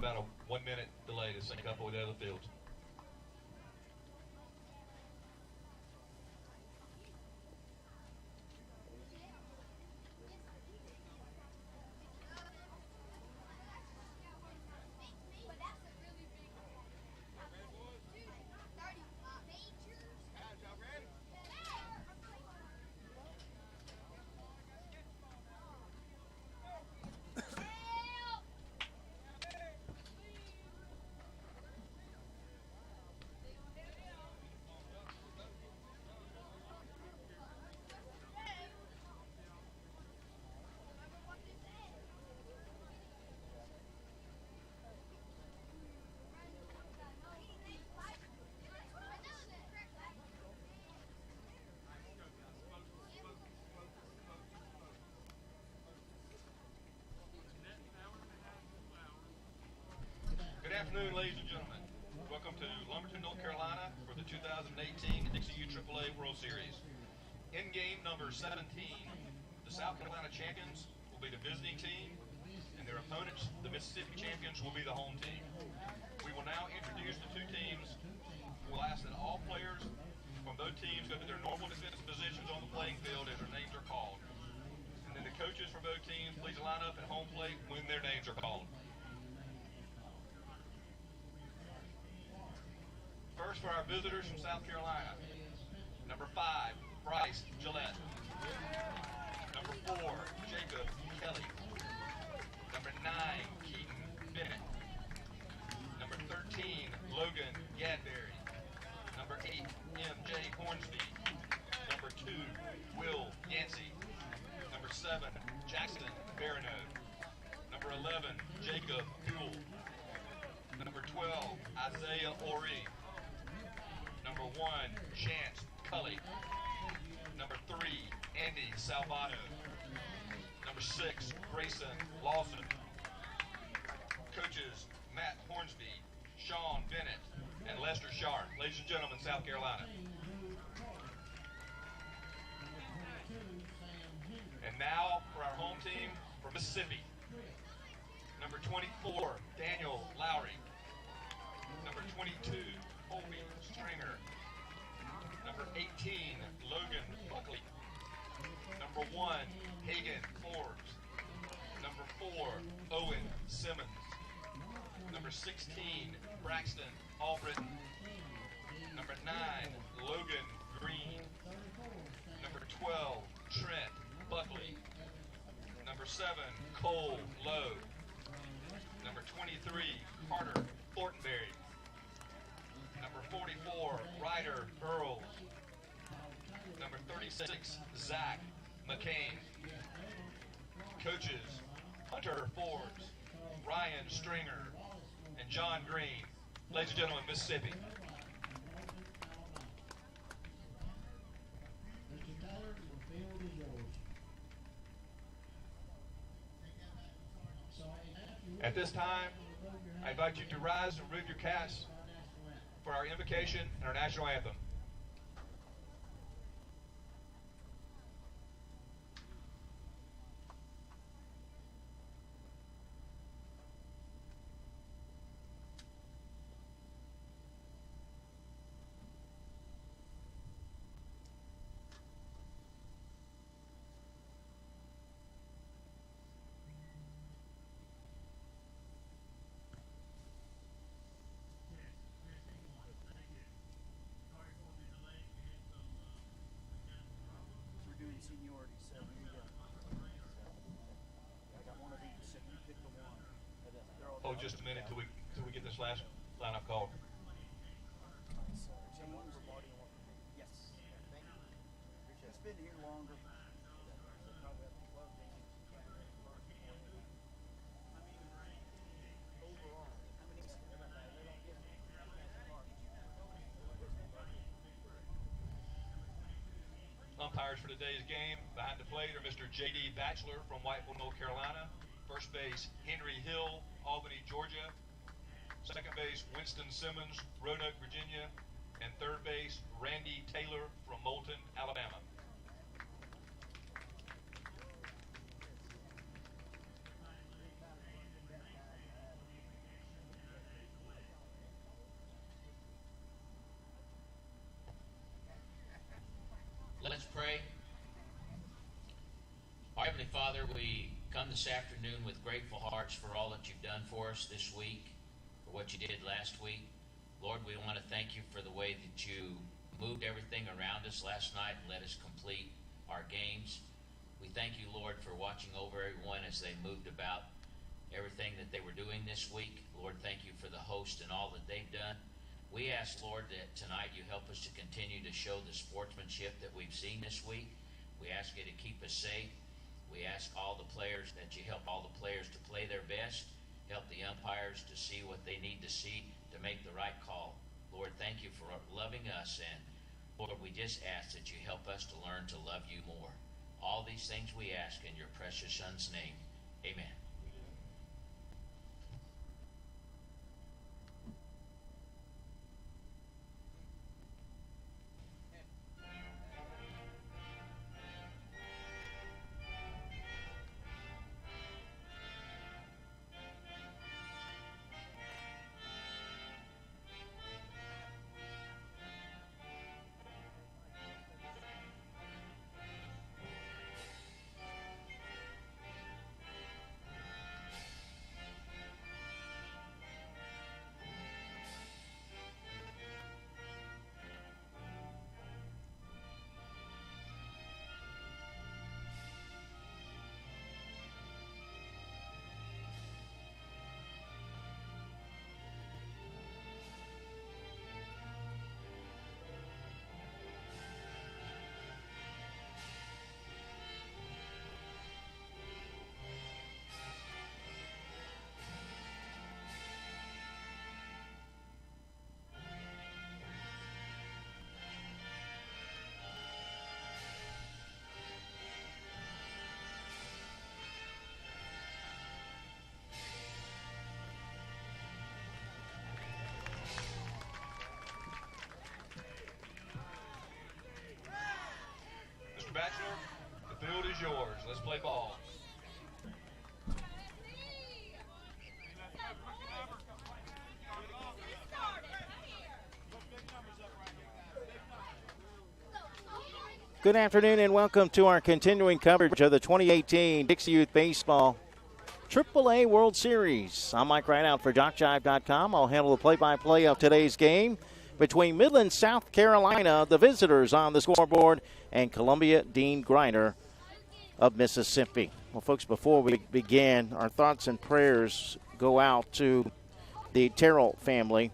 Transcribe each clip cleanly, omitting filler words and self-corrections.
about a 1 minute delay to sync up with the other fields. Good afternoon, ladies and gentlemen. Welcome to Lumberton, North Carolina for the 2018 Dixie AAA World Series. In game number 17, the South Carolina champions will be the visiting team, and their opponents, the Mississippi champions, will be the home team. We will now introduce the two teams. We'll ask that all players from both teams go to their normal defensive positions on the playing field as their names are called. And then the coaches for both teams, please line up at home plate when their names are called. First for our visitors from South Carolina, number 5, Bryce Gillette. Number 4, Jacob Kelly. Number 9, Keaton Bennett. Number 13, Logan Gadberry. Number 8, M.J. Hornsby. Number 2, Will Yancey. Number 7, Jackson Barano. Number 11, Jacob Poole. Number 12, Isaiah Ori. Number 1, Chance Cully. Number 3, Andy Salvato. Number 6, Grayson Lawson. Coaches, Matt Hornsby, Sean Bennett, and Lester Sharp. Ladies and gentlemen, South Carolina. And now for our home team for Mississippi. Number 24, Daniel Lowry. Number 22, Colby Stringer. Number 18, Logan Buckley. Number 1, Hagan Forbes. Number 4, Owen Simmons. Number 16, Braxton Albritton. Number 9, Logan Green. Number 12, Trent Buckley. Number 7, Cole Lowe. Number 23, Carter Thornberry. Number 44, Ryder Earls. Number 36, Zach McCain. Coaches, Hunter Forbes, Ryan Stringer, and John Green. Ladies and gentlemen, Mississippi. Mr. Taylor, the field is yours. At this time, I invite you to rise and remove your caps for our invocation and our national anthem. Doing seniority, so you get. I got one of each, so you pick the one. Hold just a minute till we get this last lineup called. Yes. Thank you. It's been here longer. Overall, how many? Umpires for today's game behind the plate are Mr. J.D. Batchelor from Whiteville, North Carolina. First base, Henry Hill, Albany, Georgia. Second base, Winston Simmons, Roanoke, Virginia. And third base, Randy Taylor from Moulton, Alabama. Heavenly Father, we come this afternoon with grateful hearts for all that you've done for us this week, for what you did last week. Lord, we want to thank you for the way that you moved everything around us last night and let us complete our games. We thank you, Lord, for watching over everyone as they moved about everything that they were doing this week. Lord, thank you for the host and all that they've done. We ask, Lord, that tonight you help us to continue to show the sportsmanship that we've seen this week. We ask you to keep us safe. We ask all the players that you help all the players to play their best, help the umpires to see what they need to see to make the right call. Lord, thank you for loving us, and Lord, we just ask that you help us to learn to love you more. All these things we ask in your precious Son's name. Amen. Bachelor, the field is yours. Let's play ball. Good afternoon and welcome to our continuing coverage of the 2018 Dixie Youth Baseball AAA World Series. I'm Mike Rideout for JockJive.com. I'll handle the play-by-play of today's game between Midland, South Carolina, the visitors on the scoreboard, and Columbia Dean Griner of Mississippi. Well, folks, before we begin, our thoughts and prayers go out to the Terrell family.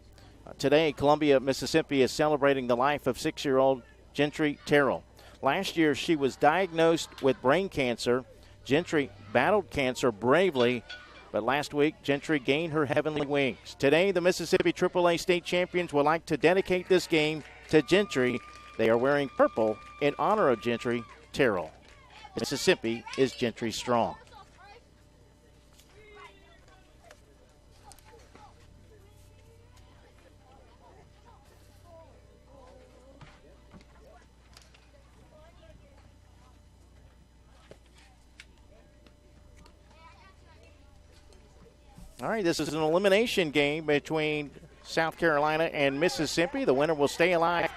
Today, Columbia, Mississippi is celebrating the life of 6-year-old Gentry Terrell. Last year, she was diagnosed with brain cancer. Gentry battled cancer bravely, but last week, Gentry gained her heavenly wings. Today, the Mississippi AAA state champions would like to dedicate this game to Gentry. They are wearing purple in honor of Gentry Terrell. Mississippi is Gentry strong. All right, this is an elimination game between South Carolina and Mississippi. The winner will stay alive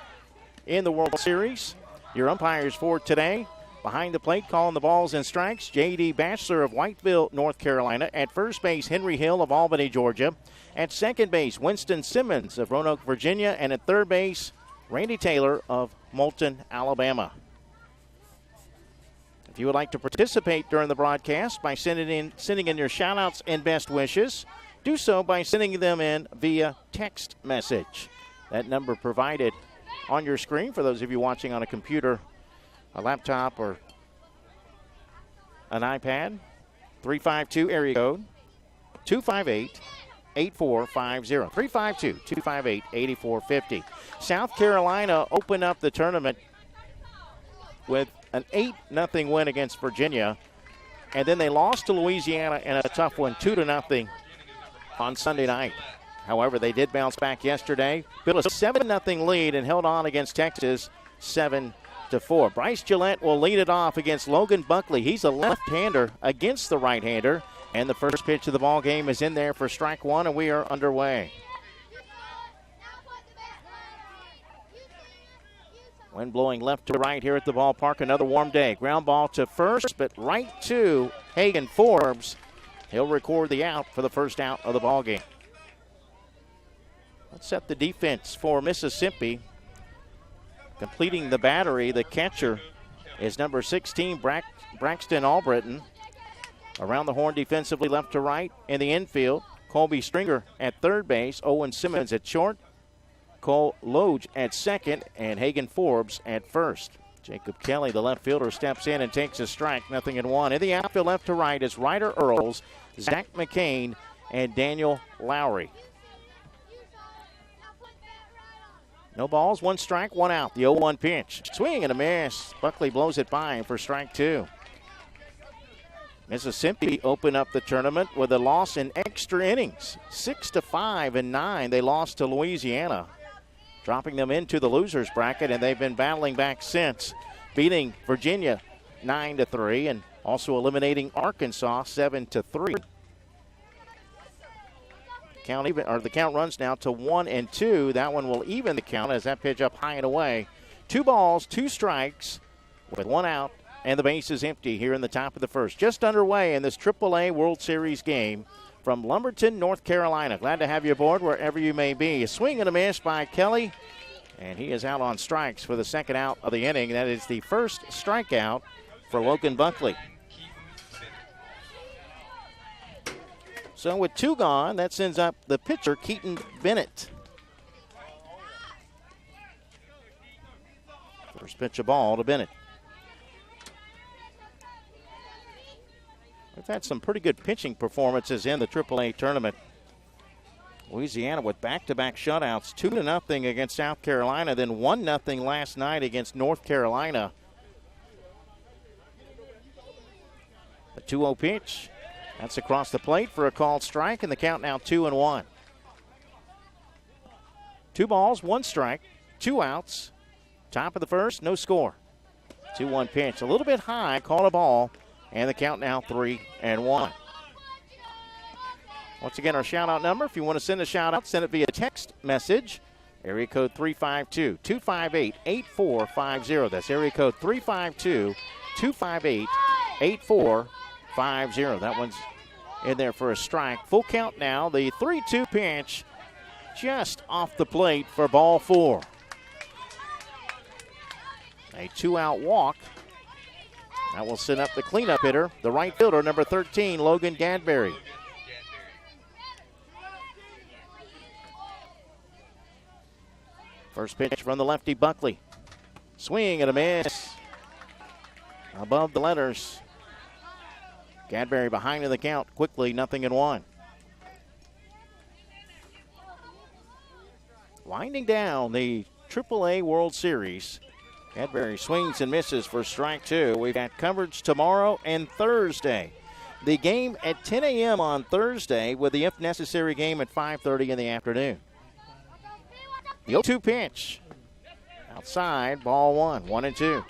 in the World Series. Your umpires for today, behind the plate calling the balls and strikes, J.D. Batchelor of Whiteville, North Carolina. At first base, Henry Hill of Albany, Georgia. At second base, Winston Simmons of Roanoke, Virginia. And at third base, Randy Taylor of Moulton, Alabama. If you would like to participate during the broadcast by sending in your shout-outs and best wishes, do so by sending them in via text message. That number provided on your screen for those of you watching on a computer, a laptop, or an iPad, 352 area code 258-8450, 352-258-8450. South Carolina opened up the tournament with an 8-0 win against Virginia, and then they lost to Louisiana in a tough one, 2-0 on Sunday night. However, they did bounce back yesterday, built a 7-0 lead, and held on against Texas 7-4. Bryce Gillette will lead it off against Logan Buckley. He's a left-hander against the right-hander, and the first pitch of the ball game is in there for strike one, and we are underway. Wind blowing left to right here at the ballpark. Another warm day. Ground ball to first, but right to Hagen Forbes. He'll record the out for the first out of the ball game. Let's set the defense for Mississippi. Completing the battery, the catcher is number 16, Braxton Albritton. Around the horn defensively, left to right. In the infield, Colby Stringer at third base, Owen Simmons at short, Cole Loge at second, and Hagen Forbes at first. Jacob Kelly, the left fielder, steps in and takes a strike, 0-1. In the outfield, left to right, is Ryder Earls, Zach McCain, and Daniel Lowry. No balls, 1 strike, 1 out. The 0-1 pitch. Swing and a miss. Buckley blows it by for strike 2. Mississippi opened up the tournament with a loss in extra innings. 6-5 and 9. They lost to Louisiana, dropping them into the losers bracket, and they've been battling back since, beating Virginia 9-3 and also eliminating Arkansas 7-3. The count runs now to 1-2. That one will even the count as that pitch up high and away. 2 balls, 2 strikes with 1 out, and the base is empty here in the top of the first. Just underway in this AAA World Series game from Lumberton, North Carolina. Glad to have you aboard wherever you may be. A swing and a miss by Kelly, and he is out on strikes for the second out of the inning. That is the first strikeout for Logan Buckley. So with 2 gone, that sends up the pitcher, Keaton Bennett. First pitch of ball to Bennett. We've had some pretty good pitching performances in the AAA tournament. Louisiana with back-to-back shutouts, 2-0 against South Carolina, then 1-0 last night against North Carolina. The 2-0 pitch. That's across the plate for a called strike, and the count now 2-1. 2 balls, 1 strike, 2 outs. Top of the first, no score. 2-1 pitch. A little bit high, called a ball, and the count now 3-1. Once again, our shout-out number, if you want to send a shout-out, send it via text message. Area code 352-258-8450. That's area code 352-258-8450. That one's in there for a strike. Full count now. The 3-2 pitch just off the plate for ball 4. A 2-out walk. That will send up the cleanup hitter, the right fielder, number 13, Logan Gadberry. First pitch from the lefty, Buckley. Swing and a miss. Above the letters. Gadberry behind in the count, quickly 0-1. Winding down the AAA World Series. Gadberry swings and misses for strike 2. We've got coverage tomorrow and Thursday. The game at 10 a.m. on Thursday with the if necessary game at 5:30 in the afternoon. The 0-2 pitch. Outside, ball 1, 1-2.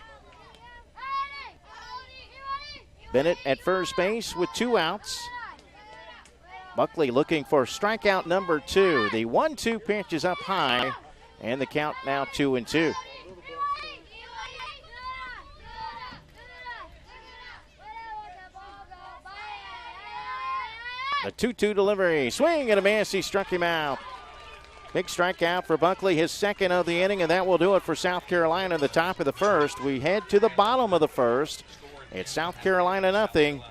Bennett at first base with 2 outs. Buckley looking for strikeout number 2. The 1-2 pitch is up high, and the count now 2-2. The 2-2 delivery. Swing and a miss. He struck him out. Big strikeout for Buckley, his second of the inning, and that will do it for South Carolina in the top of the first. We head to the bottom of the first. It's South Carolina 0.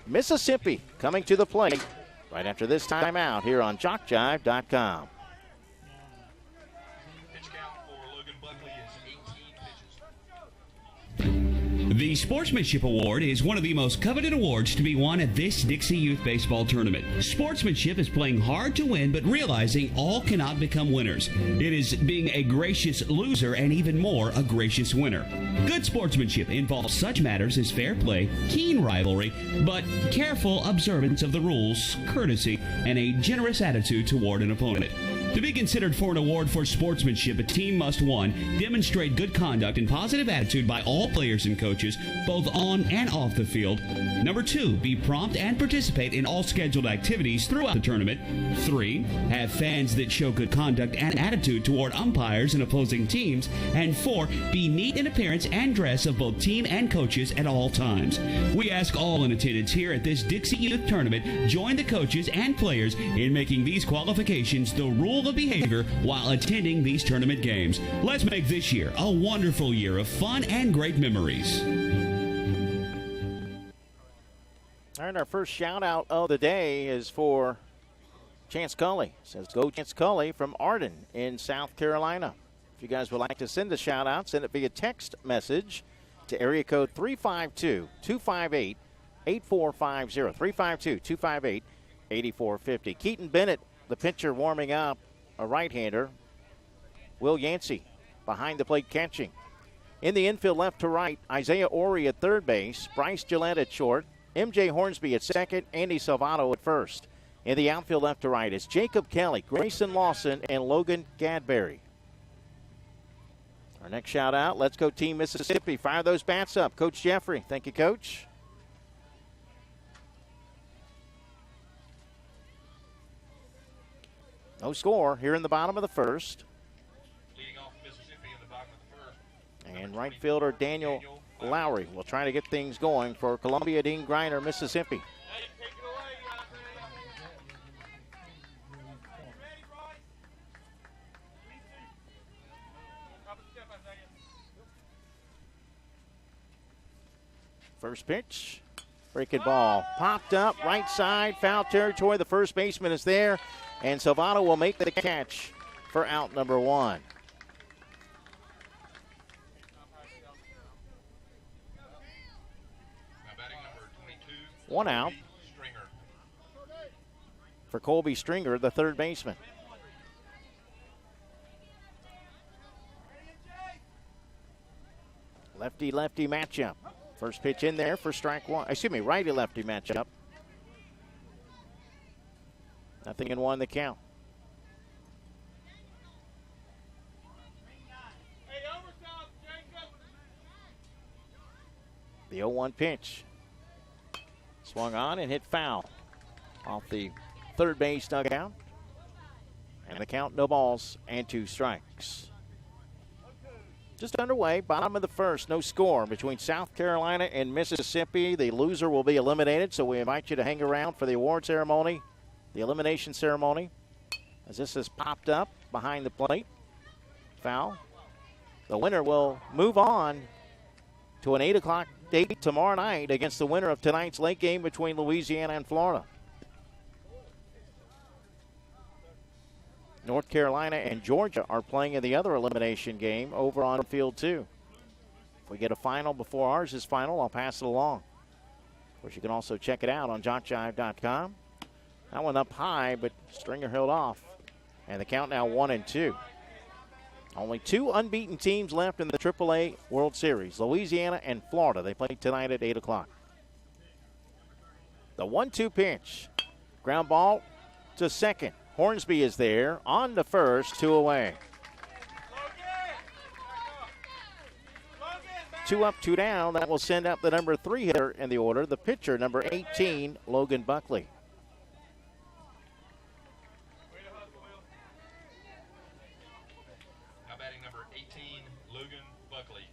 Mississippi coming to the plate right after this timeout here on JockJive.com. Pitch count for Logan Buckley is 18 pitches. The Sportsmanship Award is one of the most coveted awards to be won at this Dixie Youth Baseball Tournament. Sportsmanship is playing hard to win, but realizing all cannot become winners. It is being a gracious loser and even more a gracious winner. Good sportsmanship involves such matters as fair play, keen rivalry, but careful observance of the rules, courtesy, and a generous attitude toward an opponent. To be considered for an award for sportsmanship, a team must, 1, demonstrate good conduct and positive attitude by all players and coaches, both on and off the field. Number 2, be prompt and participate in all scheduled activities throughout the tournament. 3, have fans that show good conduct and attitude toward umpires and opposing teams. And 4, be neat in appearance and dress of both team and coaches at all times. We ask all in attendance here at this Dixie Youth Tournament join the coaches and players in making these qualifications the rule of behavior while attending these tournament games. Let's make this year a wonderful year of fun and great memories. All right, our first shout-out of the day is for Chance Cully. It says, go Chance Cully from Arden in South Carolina. If you guys would like to send a shout-out, send it via text message to area code 352-258-8450. 352-258-8450. Keaton Bennett, the pitcher, warming up, a right-hander. Will Yancey behind the plate catching. In the infield left to right, Isaiah Orey at third base, Bryce Gillette at short, MJ Hornsby at second, Andy Salvato at first. In the outfield left to right is Jacob Kelly, Grayson Lawson, and Logan Gadberry. Our next shout out, let's go Team Mississippi. Fire those bats up. Coach Jeffrey. Thank you, Coach. No score here in the bottom of the first. Leading off Mississippi in the bottom of the first. And right fielder Daniel Lowry will try to get things going for Columbia Dean Griner, Mississippi. First pitch, breaking ball, popped up, right side, foul territory. The first baseman is there, and Salvato will make the catch for out number 1. One out for Colby Stringer, the third baseman. Lefty-lefty matchup. First pitch in there for strike one. Righty-lefty matchup. 0-1 the count. The 0-1 pitch. Swung on and hit foul off the third base dugout. And the count, no balls and 2 strikes. Just underway, bottom of the first, no score between South Carolina and Mississippi. The loser will be eliminated, so we invite you to hang around for the award ceremony, the elimination ceremony, as this has popped up behind the plate. Foul. The winner will move on to an 8 o'clock date tomorrow night against the winner of tonight's late game between Louisiana and Florida. North Carolina and Georgia are playing in the other elimination game over on field 2. If we get a final before ours is final, I'll pass it along. Of course, you can also check it out on JockJive.com. That one up high, but Stringer held off. And the count now 1-2. Only 2 unbeaten teams left in the AAA World Series, Louisiana and Florida. They play tonight at 8 o'clock. The 1-2 pitch. Ground ball to second. Hornsby is there, on to first, 2 away. 2 up, 2 down. That will send up the number 3 hitter in the order, the pitcher, number 18, Logan Buckley. Now batting number 18, Logan Buckley.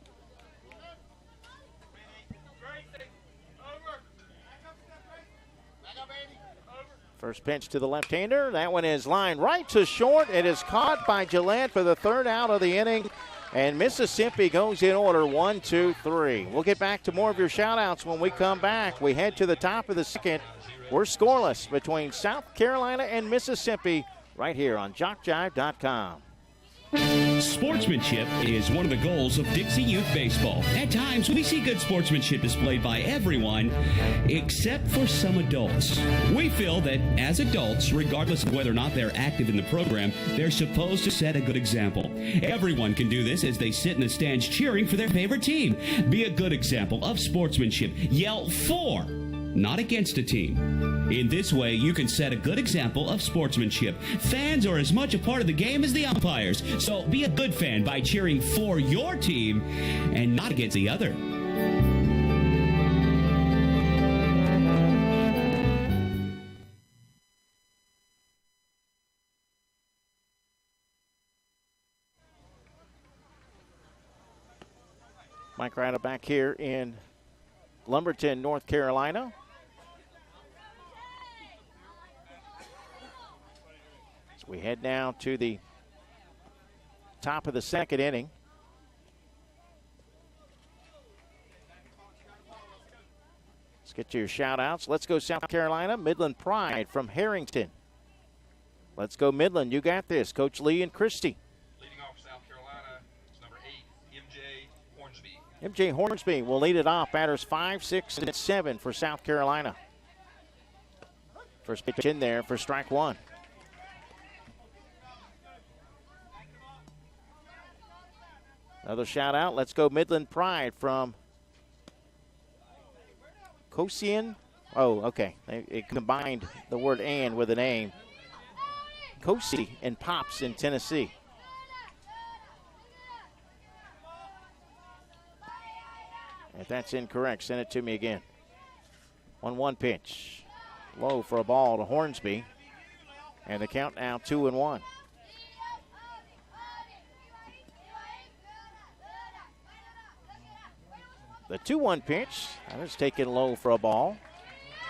First pitch to the left-hander. That one is lined right to short. It is caught by Gillette for the third out of the inning. And Mississippi goes in order 1, 2, 3. We'll get back to more of your shout-outs when we come back. We head to the top of the second. We're scoreless between South Carolina and Mississippi right here on JockJive.com. Sportsmanship is one of the goals of Dixie Youth Baseball. At times, we see good sportsmanship displayed by everyone except for some adults. We feel that as adults, regardless of whether or not they're active in the program, they're supposed to set a good example. Everyone can do this as they sit in the stands cheering for their favorite team. Be a good example of sportsmanship. Yell for, not against a team. In this way, you can set a good example of sportsmanship. Fans are as much a part of the game as the umpires, so be a good fan by cheering for your team and not against the other. Mike Ryder back here in Lumberton, North Carolina. So we head now to the top of the second inning. Let's get to your shout-outs. Let's go South Carolina. Midland Pride from Harrington. Let's go Midland. You got this. Coach Lee and Christie. Leading off for South Carolina is number 8, MJ Hornsby. MJ Hornsby will lead it off. Batters 5, 6, and 7 for South Carolina. First pitch in there for strike one. Another shout out. Let's go Midland Pride from Kosian. Oh, okay. It combined the word "and" with a name. Kosi and Pops in Tennessee. If that's incorrect, send it to me again. 1-1 pitch. Low for a ball to Hornsby. And the count now 2-1. The 2-1 pitch. That is taken low for a ball.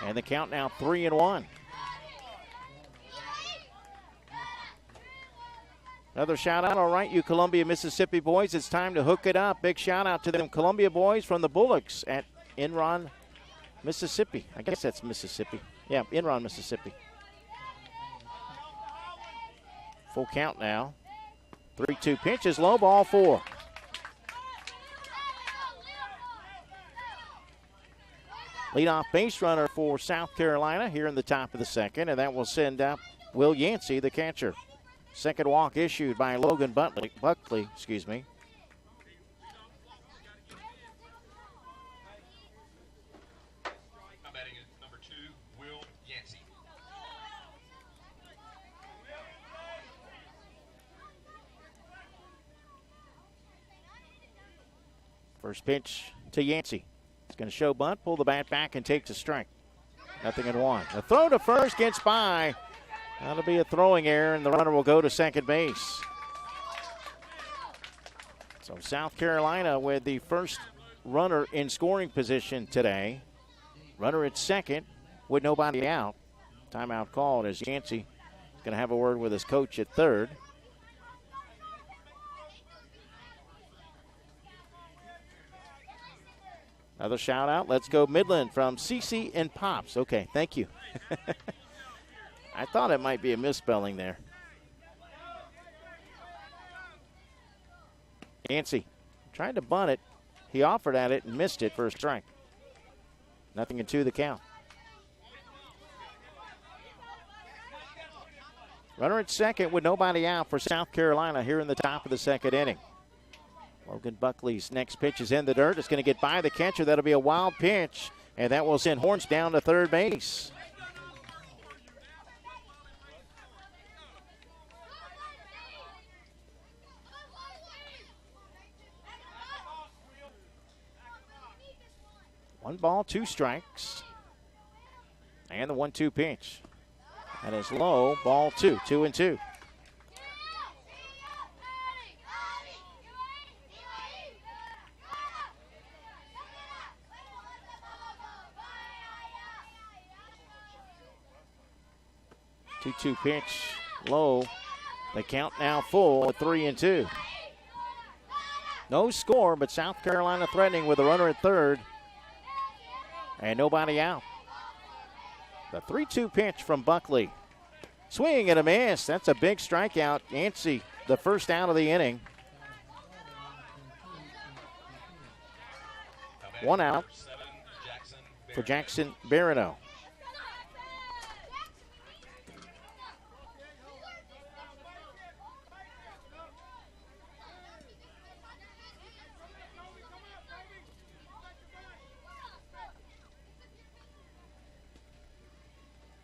And the count now 3-1. Another shout out. All right, you Columbia, Mississippi boys, it's time to hook it up. Big shout out to them Columbia boys from the Bullocks at Enron, Mississippi. I guess that's Mississippi. Yeah, Enron, Mississippi. Full count now. 3-2 pitches, low ball 4. Leadoff base runner for South Carolina here in the top of the second, and that will send up Will Yancey, the catcher. Second walk issued by Logan Buckley. Now batting is number 2, Will Yancey. First pitch to Yancey. He's going to show bunt, pull the bat back, and takes a strike. 0-1. The throw to first gets by. That'll be a throwing error, and the runner will go to second base. So South Carolina with the first runner in scoring position today. Runner at second with nobody out. Timeout called as Yancey is going to have a word with his coach at third. Another shout out. Let's go Midland from CC and Pops. Okay, thank you. I thought it might be a misspelling there. Yancey tried to bunt it. He offered at it and missed it for a strike. 0-2 the count. Runner at second with nobody out for South Carolina here in the top of the second inning. Logan Buckley's next pitch is in the dirt. It's going to get by the catcher. That'll be a wild pitch, and that will send Horns down to third base. One ball, 2 strikes. And the 1-2 pitch. That is low, ball 2, 2-2. Two pitch, low. The count now full at 3-2. No score, but South Carolina threatening with a runner at third. And nobody out. The 3-2 pitch from Buckley. Swing and a miss. That's a big strikeout. Yancey, the first out of the inning. 1 out for Jackson Barino.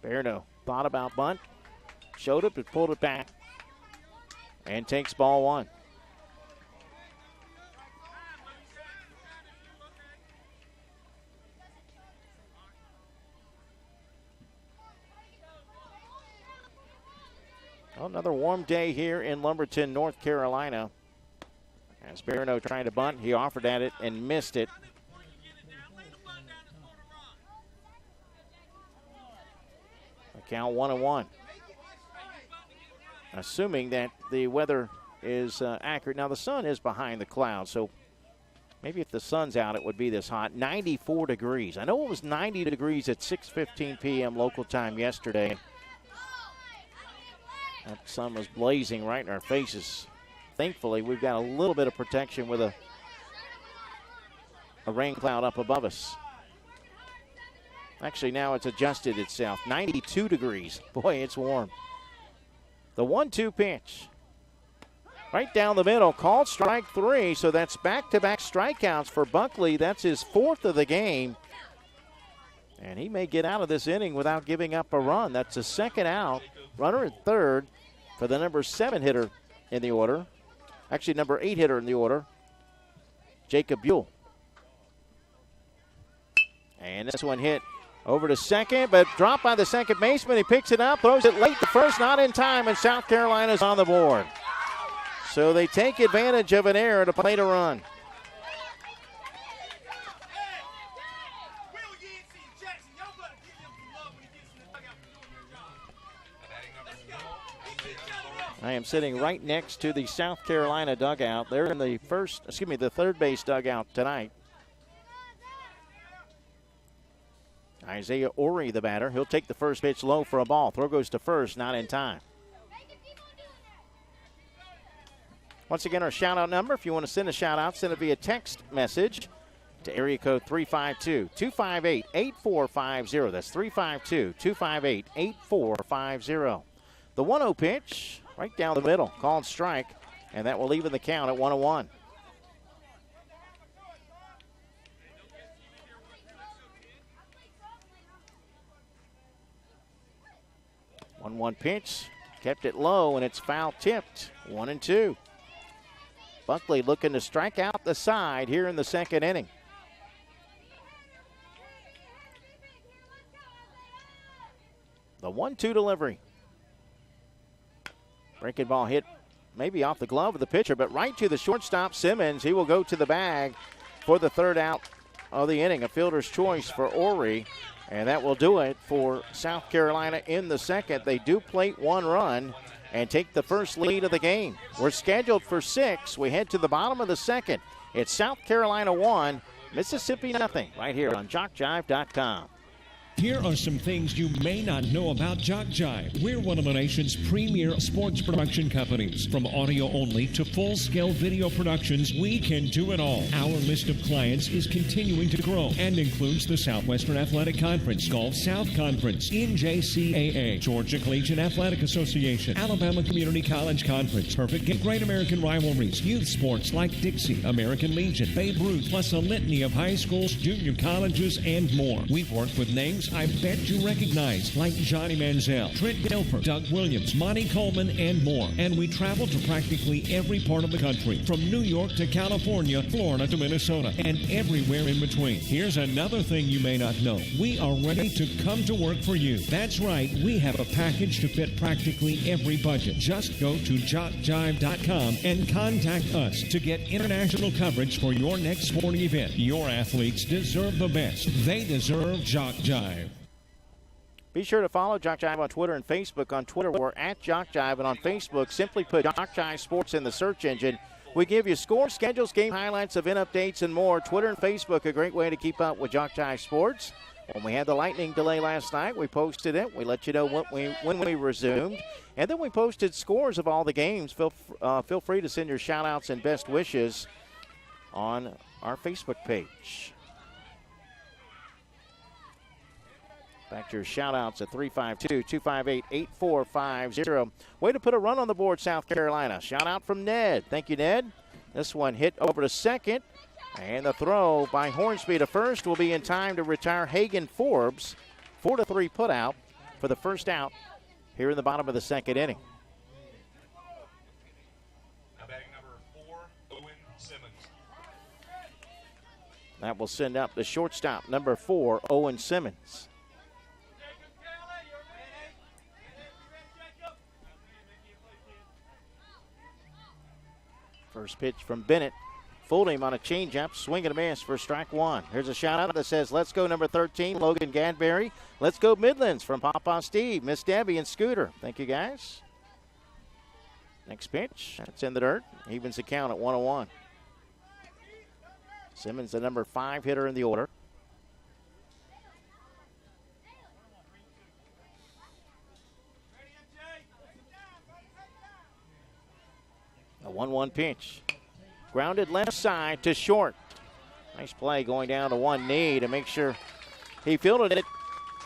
Berno thought about bunt, showed it, but pulled it back, and takes ball one. Well, another warm day here in Lumberton, North Carolina. As Berno trying to bunt, he offered at it and missed it. A count 1-1. Assuming that the weather is accurate. Now the sun is behind the clouds, so maybe if the sun's out it would be this hot. 94 degrees. I know it was 90 degrees at 6:15 p.m. local time yesterday. That sun was blazing right in our faces. Thankfully, we've got a little bit of protection with a rain cloud up above us. Actually, now it's adjusted itself. 92 degrees. Boy, it's warm. The 1-2 pitch. Right down the middle. Called strike three, so that's back-to-back strikeouts for Buckley. That's his fourth of the game. And he may get out of this inning without giving up a run. That's a second out. Runner at third for the number 7 hitter in the order. Actually, number 8 hitter in the order, Jacob Buell. And this one hit over to second, but dropped by the second baseman. He picks it up, throws it late to first, not in time, and South Carolina's on the board. So they take advantage of an error to play to run. I am sitting right next to the South Carolina dugout. They're in the third base dugout tonight. Isaiah Ori, the batter. He'll take the first pitch low for a ball. Throw goes to first, not in time. Once again, our shout-out number. If you want to send a shout-out, send it via text message to area code 352-258-8450. That's 352-258-8450. The 1-0 pitch. Right down the middle, called strike, and that will even the count at 1-1. 1-1 pitch, kept it low, and it's foul tipped. 1-2. Buckley looking to strike out the side here in the second inning. The 1-2 delivery. Breaking ball hit maybe off the glove of the pitcher, but right to the shortstop, Simmons. He will go to the bag for the third out of the inning. A fielder's choice for Ori, and that will do it for South Carolina in the second. They do plate one run and take the first lead of the game. We're scheduled for 6. We head to the bottom of the second. It's South Carolina 1, Mississippi nothing, right here on JockJive.com. Here are some things you may not know about JockJive. We're one of the nation's premier sports production companies. From audio only to full-scale video productions, we can do it all. Our list of clients is continuing to grow and includes the Southwestern Athletic Conference, Gulf South Conference, NJCAA, Georgia Collegiate Athletic Association, Alabama Community College Conference, Perfect and Great American Rivalries, youth sports like Dixie, American Legion, Babe Ruth, plus a litany of high schools, junior colleges, and more. We've worked with names I bet you recognize, like Johnny Manziel, Trent Dilfer, Doug Williams, Monty Coleman, and more. And we travel to practically every part of the country, from New York to California, Florida to Minnesota, and everywhere in between. Here's another thing you may not know. We are ready to come to work for you. That's right, we have a package to fit practically every budget. Just go to JockJive.com and contact us to get international coverage for your next sporting event. Your athletes deserve the best. They deserve JockJive. Be sure to follow JockJive on Twitter and Facebook. On Twitter, we're at JockJive, and on Facebook, simply put JockJive Sports in the search engine. We give you scores, schedules, game highlights, event updates, and more. Twitter and Facebook, a great way to keep up with JockJive Sports. When we had the lightning delay last night, we posted it. We let you know when we resumed. And then we posted scores of all the games. Feel free to send your shout-outs and best wishes on our Facebook page. Back to your shout-outs at 352-258-8450. Way to put a run on the board, South Carolina. Shout-out from Ned. Thank you, Ned. This one hit over to second. And the throw by Hornsby to first will be in time to retire Hagan Forbes. 4-3 put out for the first out here in the bottom of the second inning. Now batting number 4, Owen Simmons. That will send up the shortstop, number 4, Owen Simmons. First pitch from Bennett. Fooled him on a changeup, swing and a miss for strike one. Here's a shout out that says, let's go number 13, Logan Gadberry. Let's go Midlands from Papa Steve, Miss Debbie, and Scooter. Thank you, guys. Next pitch, that's in the dirt. Evens the count at 1-1. Simmons, the number 5 hitter in the order. A 1-1 pitch. Grounded left side to short. Nice play going down to one knee to make sure he fielded it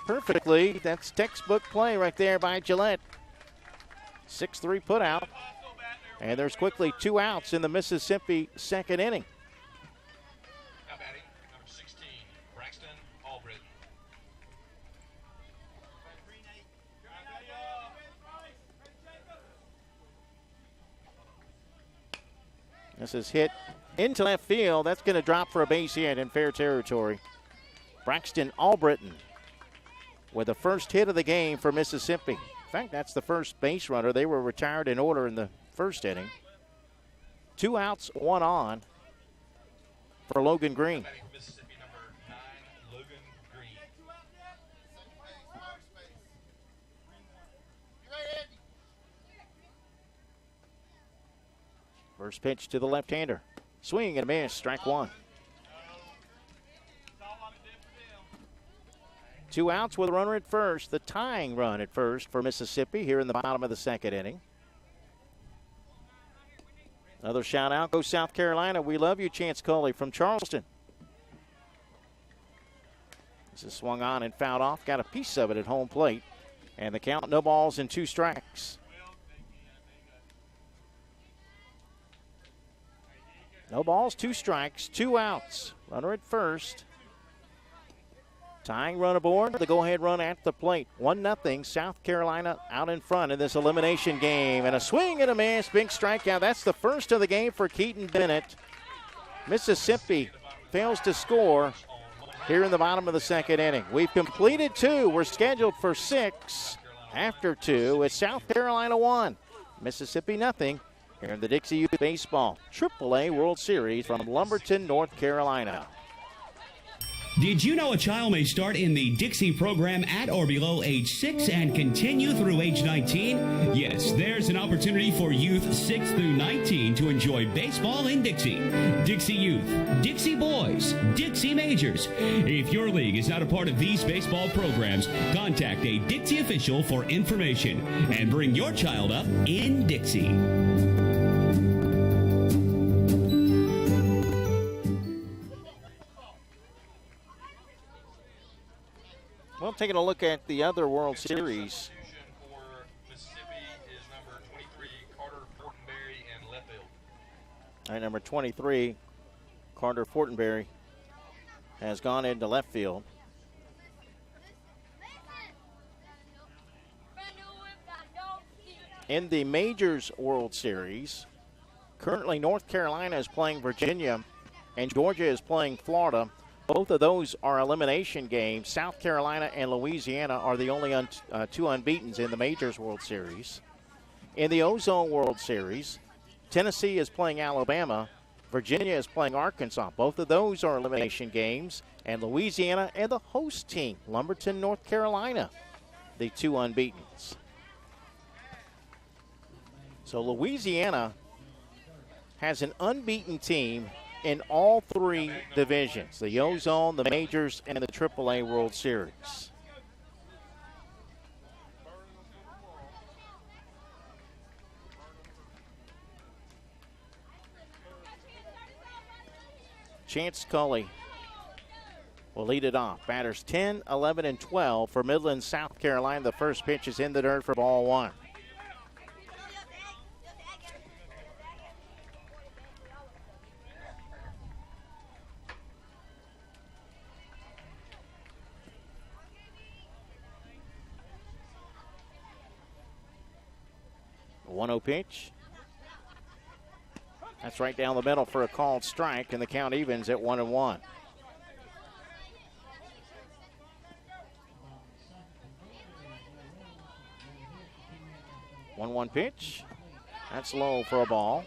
perfectly. That's textbook play right there by Gillette. 6-3 put out. And there's quickly 2 outs in the Mississippi second inning. Now batting number 16, Braxton Albritton. This is hit into left field. That's going to drop for a base hit in fair territory. Braxton Albritton with the first hit of the game for Mississippi. In fact, that's the first base runner. They were retired in order in the first inning. 2 outs, 1 on for Logan Green. Batting for Mississippi, number 9, Logan Green. First pitch to the left-hander. Swing and a miss, strike one. 2 outs with a runner at first. The tying run at first for Mississippi here in the bottom of the second inning. Another shout out. Go South Carolina. We love you, Chance Coley from Charleston. This is swung on and fouled off. Got a piece of it at home plate. And the count, no balls and 2 strikes. No balls, 2 strikes, 2 outs. Runner at first. Tying run aboard. The go-ahead run at the plate. 1-0. South Carolina out in front in this elimination game. And a swing and a miss. Big strikeout. That's the first of the game for Keaton Bennett. Mississippi fails to score here in the bottom of the second inning. We've completed 2. We're scheduled for 6 after 2. It's South Carolina 1, Mississippi 0. Here in the Dixie Youth Baseball AAA World Series from Lumberton, North Carolina. Did you know a child may start in the Dixie program at or below age 6 and continue through age 19? Yes, there's an opportunity for youth 6 through 19 to enjoy baseball in Dixie. Dixie Youth, Dixie Boys, Dixie Majors. If your league is not a part of these baseball programs, contact a Dixie official for information and bring your child up in Dixie. Well, taking a look at the other World Series. For Mississippi is number 23, Carter Fortenberry in left field. All right, number 23, Carter Fortenberry, has gone into left field. In the Majors World Series, currently North Carolina is playing Virginia and Georgia is playing Florida. Both of those are elimination games. South Carolina and Louisiana are the only 2 unbeatens in the Majors World Series. In the Ozone World Series, Tennessee is playing Alabama. Virginia is playing Arkansas. Both of those are elimination games. And Louisiana and the host team, Lumberton, North Carolina, the 2 unbeatens. So Louisiana has an unbeaten team in all 3 divisions, the Ozone, the Majors, and the AAA World Series. Chance Cully will lead it off. Batters 10, 11, and 12 for Midland, South Carolina. The first pitch is in the dirt for ball 1. 1-0 pitch. That's right down the middle for a called strike, and the count evens at 1-1. 1-1 pitch. That's low for a ball.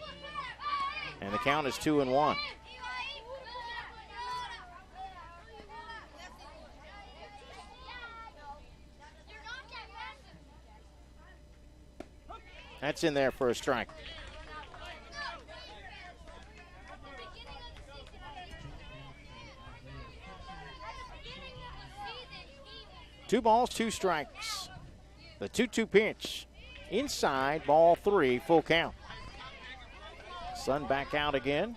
And the count is 2-1. That's in there for a strike. Two balls, two strikes. The 2-2 pitch. Inside, ball 3, full count. Sun back out again.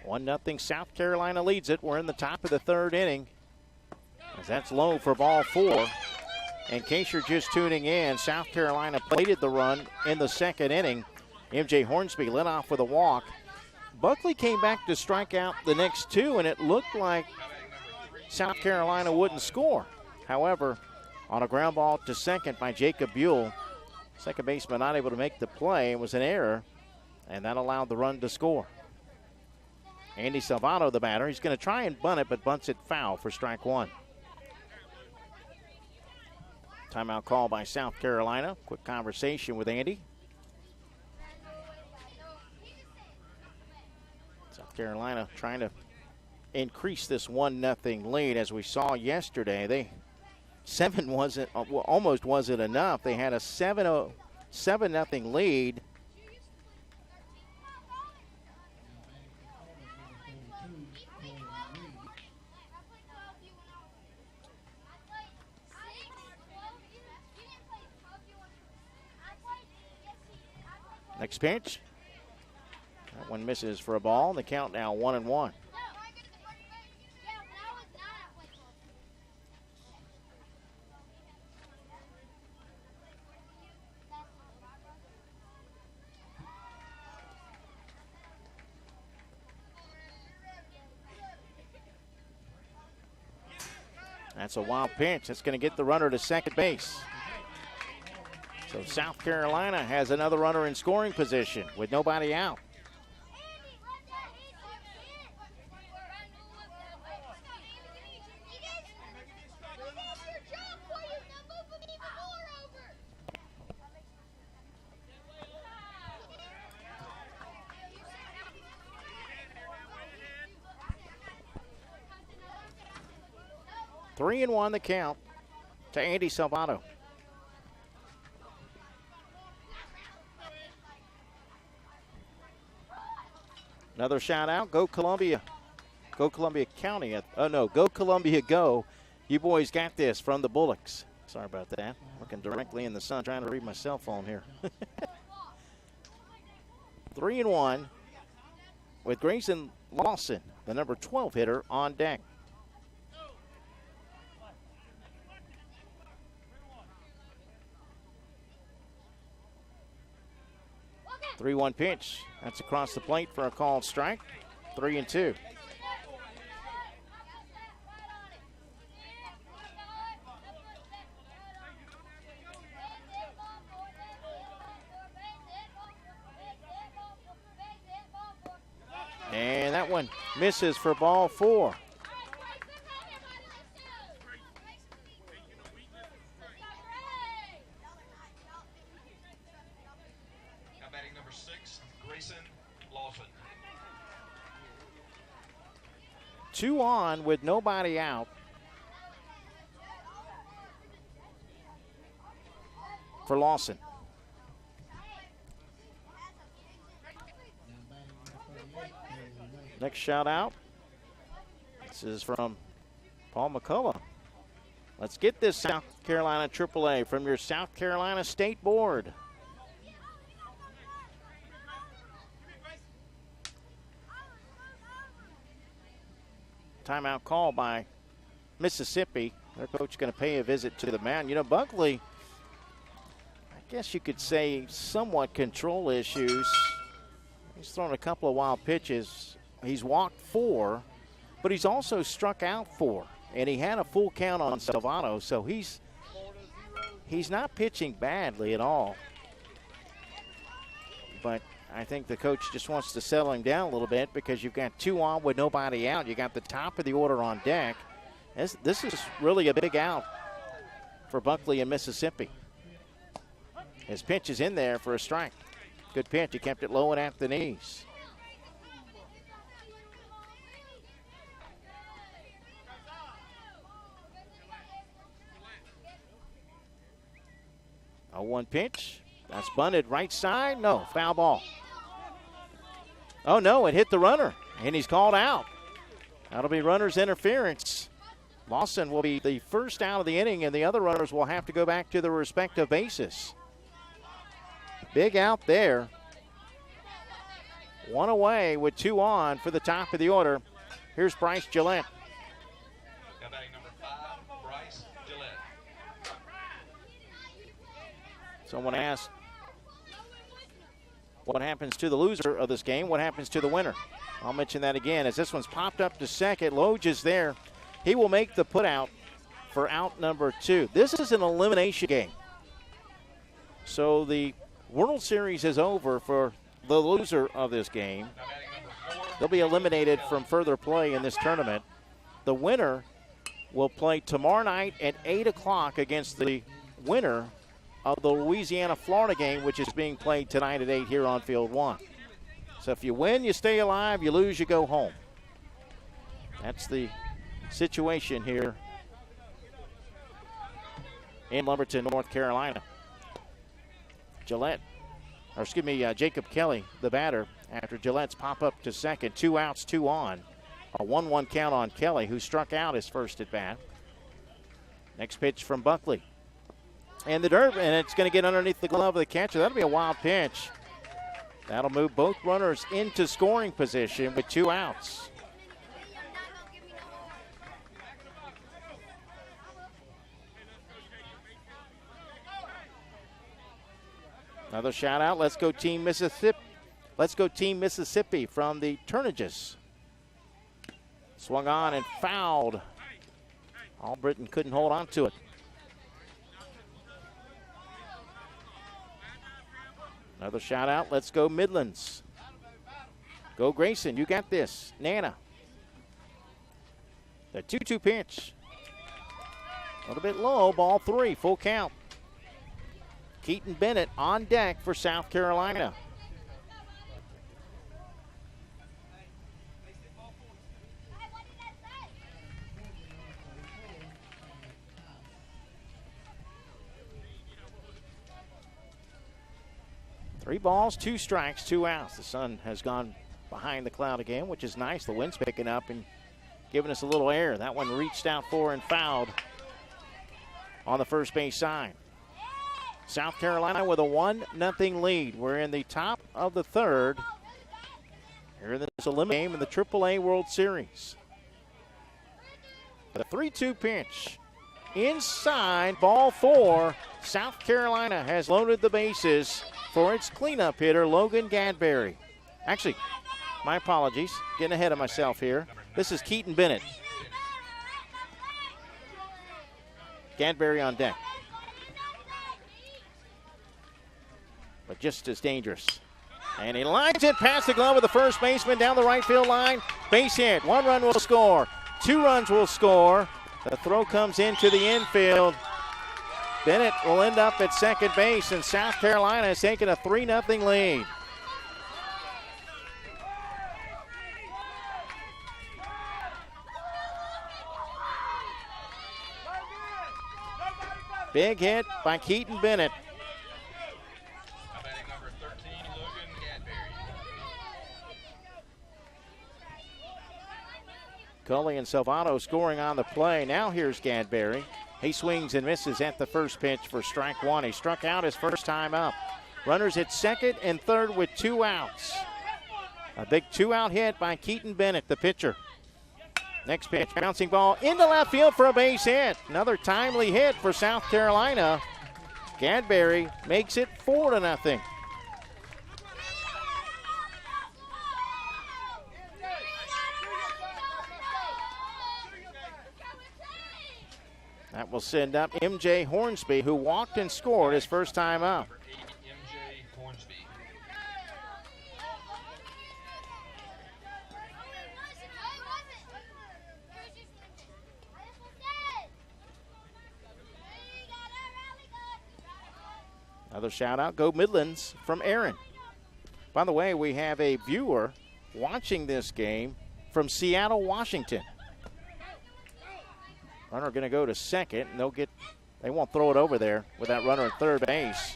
1-0 South Carolina leads it. We're in the top of the third inning. As that's low for ball 4. In case you're just tuning in, South Carolina plated the run in the second inning. MJ Hornsby led off with a walk. Buckley came back to strike out the next 2, and it looked like South Carolina wouldn't score. However, on a ground ball to second by Jacob Buell, second baseman not able to make the play. It was an error, and that allowed the run to score. Andy Salvato, the batter, he's going to try and bunt it, but bunts it foul for strike 1. Timeout call by South Carolina. Quick conversation with Andy. South Carolina trying to increase this 1-0 lead. As we saw yesterday, 7 almost wasn't enough. They had a 7-0 lead. Next pitch. That one misses for a ball. The count now 1-1. That's a wild pitch. That's going to get the runner to second base. So South Carolina has another runner in scoring position with nobody out. Three and 1 the count to Andy Salvato. Another shout out. Go Columbia. Go Columbia County. Go Columbia Go. You boys got this from the Bullocks. Sorry about that. Looking directly in the sun, trying to read my cell phone here. 3 and 1 with Grayson Lawson, the number 12 hitter, on deck. The 3-1 pitch. That's across the plate for a called strike. 3-2. And that one misses for ball 4. Now batting number 6, Grayson Lawson. 2 on with nobody out. For Lawson. Next shout out. This is from Paul McCullough. Let's get this South Carolina AAA from your South Carolina State Board. Timeout call by Mississippi. Their coach going to pay a visit to the mound. You know, Buckley, I guess you could say somewhat control issues. He's thrown a couple of wild pitches. He's walked 4, but he's also struck out 4. and he had a full count on Salvato, so he's not pitching badly at all. But I think the coach just wants to settle him down a little bit because you've got 2 on with nobody out. You got the top of the order on deck. This is really a big out for Buckley in Mississippi. His pitch is in there for a strike. Good pitch. He kept it low and at the knees. A 1 pitch. That's bunted right side. No, foul ball. Oh, no, it hit the runner, and he's called out. That'll be runner's interference. Lawson will be the first out of the inning, and the other runners will have to go back to their respective bases. Big out there. 1 away with 2 on for the top of the order. Here's Bryce Gillette. Now batting number 5, Bryce Gillette. Someone asked, what happens to the loser of this game? What happens to the winner? I'll mention that again as this one's popped up to second. Loge is there. He will make the put out for out number 2. This is an elimination game. So the World Series is over for the loser of this game. They'll be eliminated from further play in this tournament. The winner will play tomorrow night at 8 o'clock against the winner of the Louisiana-Florida game, which is being played tonight at 8 here on Field 1. So if you win, you stay alive. You lose, you go home. That's the situation here in Lumberton, North Carolina. Jacob Kelly, the batter, after Gillette's pop up to second. 2 outs, 2 on. A 1-1 count on Kelly, who struck out his first at bat. Next pitch from Buckley. And the dirt, and it's going to get underneath the glove of the catcher. That'll be a wild pitch. That'll move both runners into scoring position with 2 outs. Another shout out. Let's go Team Mississippi. Let's go Team Mississippi from the Turnages. Swung on and fouled. Albritton couldn't hold on to it. Another shout out. Let's go Midlands. Go Grayson. You got this. Nana. The 2-2 pitch. A little bit low. Ball 3. Full count. Keaton Bennett on deck for South Carolina. Three balls, 2 strikes, 2 outs. The sun has gone behind the cloud again, which is nice. The wind's picking up and giving us a little air. That one reached out for and fouled on the first base side. South Carolina with a 1-0 lead. We're in the top of the 3rd. Here in this elimination game in the AAA World Series. The 3-2 pitch. Inside, ball 4. South Carolina has loaded the bases for its cleanup hitter, Logan Gadberry. Actually, my apologies. Getting ahead of myself here. This is Keaton Bennett. Gadberry on deck. But just as dangerous. And he lines it past the glove of the first baseman down the right field line. Base hit. 1 run will score. 2 runs will score. The throw comes into the infield. Bennett will end up at second base, and South Carolina has taken a 3-0 lead. Big hit by Keaton Bennett. Batting number 13, Logan Gadberry. Cully and Salvato scoring on the play. Now here's Gadberry. He swings and misses at the first pitch for strike 1. He struck out his first time up. Runners at second and third with 2 outs. A big 2-out hit by Keaton Bennett, the pitcher. Next pitch, bouncing ball into left field for a base hit. Another timely hit for South Carolina. Gadberry makes it 4-0. will send up MJ Hornsby, who walked and scored his first time up. Number 8, MJ Hornsby. Another shout out, go Midlands from Aaron. By the way, we have a viewer watching this game from Seattle, Washington. Runner going to go to second, and they won't throw it over there with that runner at third base.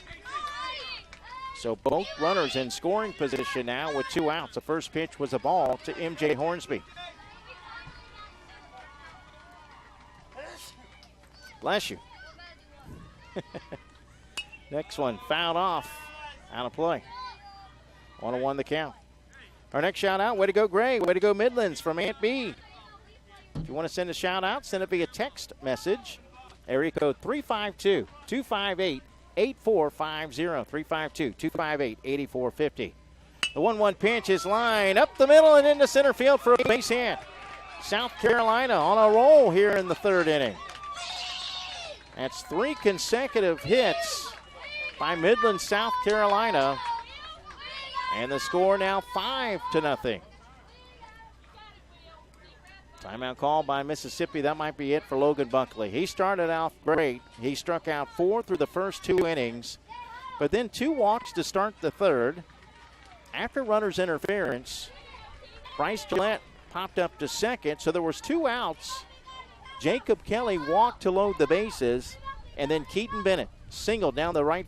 So both runners in scoring position now with 2 outs. The first pitch was a ball to MJ Hornsby. Bless you. Next one fouled off, out of play. 1-1 the count. Our next shout out, way to go Gray, way to go Midlands from Aunt B. If you want to send a shout out, send it via text message. Area code 352-258-8450, 352-258-8450. The 1-1 pitch is lined up the middle and into center field for a base hit. South Carolina on a roll here in the third inning. That's 3 consecutive hits by Midland, South Carolina. And the score now 5-0. Timeout call by Mississippi. That might be it for Logan Buckley. He started out great. He struck out 4 through the first 2 innings, but then 2 walks to start the third. After runner's interference, Bryce Gillette popped up to second, so there was 2 outs. Jacob Kelly walked to load the bases, and then Keaton Bennett singled down the right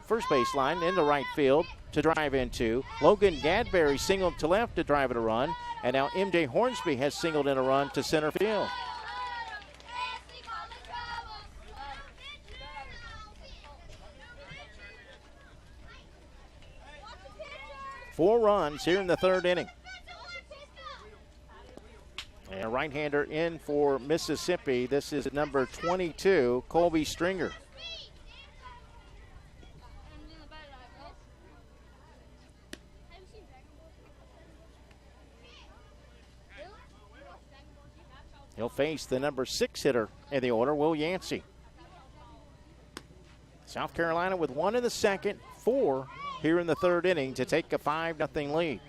first base line into right field to drive into. Logan Gadberry singled to left to drive in a run, and now MJ Hornsby has singled in a run to center field. Four runs here in the third inning. And a right-hander in for Mississippi. This is number 22, Colby Stringer. He'll face the number 6 hitter in the order, Will Yancey. South Carolina with 1 in the second, 4 here in the third inning to take a 5-0 lead.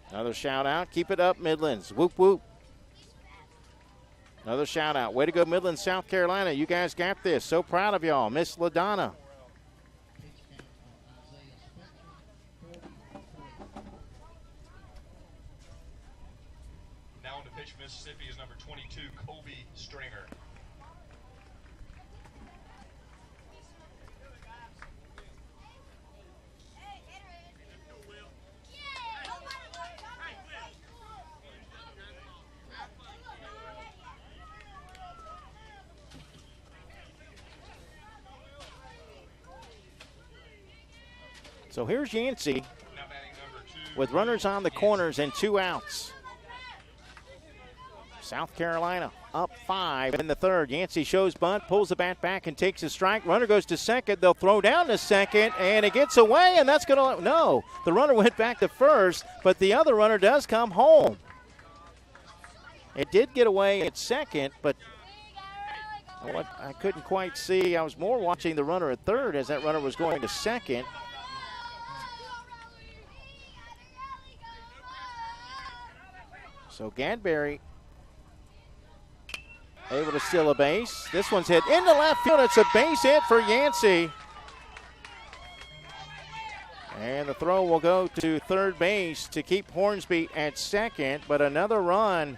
Another shout out. Keep it up, Midlands. Whoop, whoop. Another shout out. Way to go, Midlands, South Carolina. You guys got this. So proud of y'all. Miss LaDonna. Now on the pitch for Mississippi is number 22, Colby Stringer. So here's Yancey Now batting number 2. with runners on the corners and 2 outs. South Carolina up 5 in the third. Yancey shows bunt, pulls the bat back and takes a strike. Runner goes to second. They'll throw down to second, and it gets away, and that's going to – no. The runner went back to first, but the other runner does come home. It did get away at second, but what I couldn't quite see. I was more watching the runner at third as that runner was going to second. So Gadberry able to steal a base. This one's hit into left field. It's a base hit for Yancey. And the throw will go to third base to keep Hornsby at second, but another run.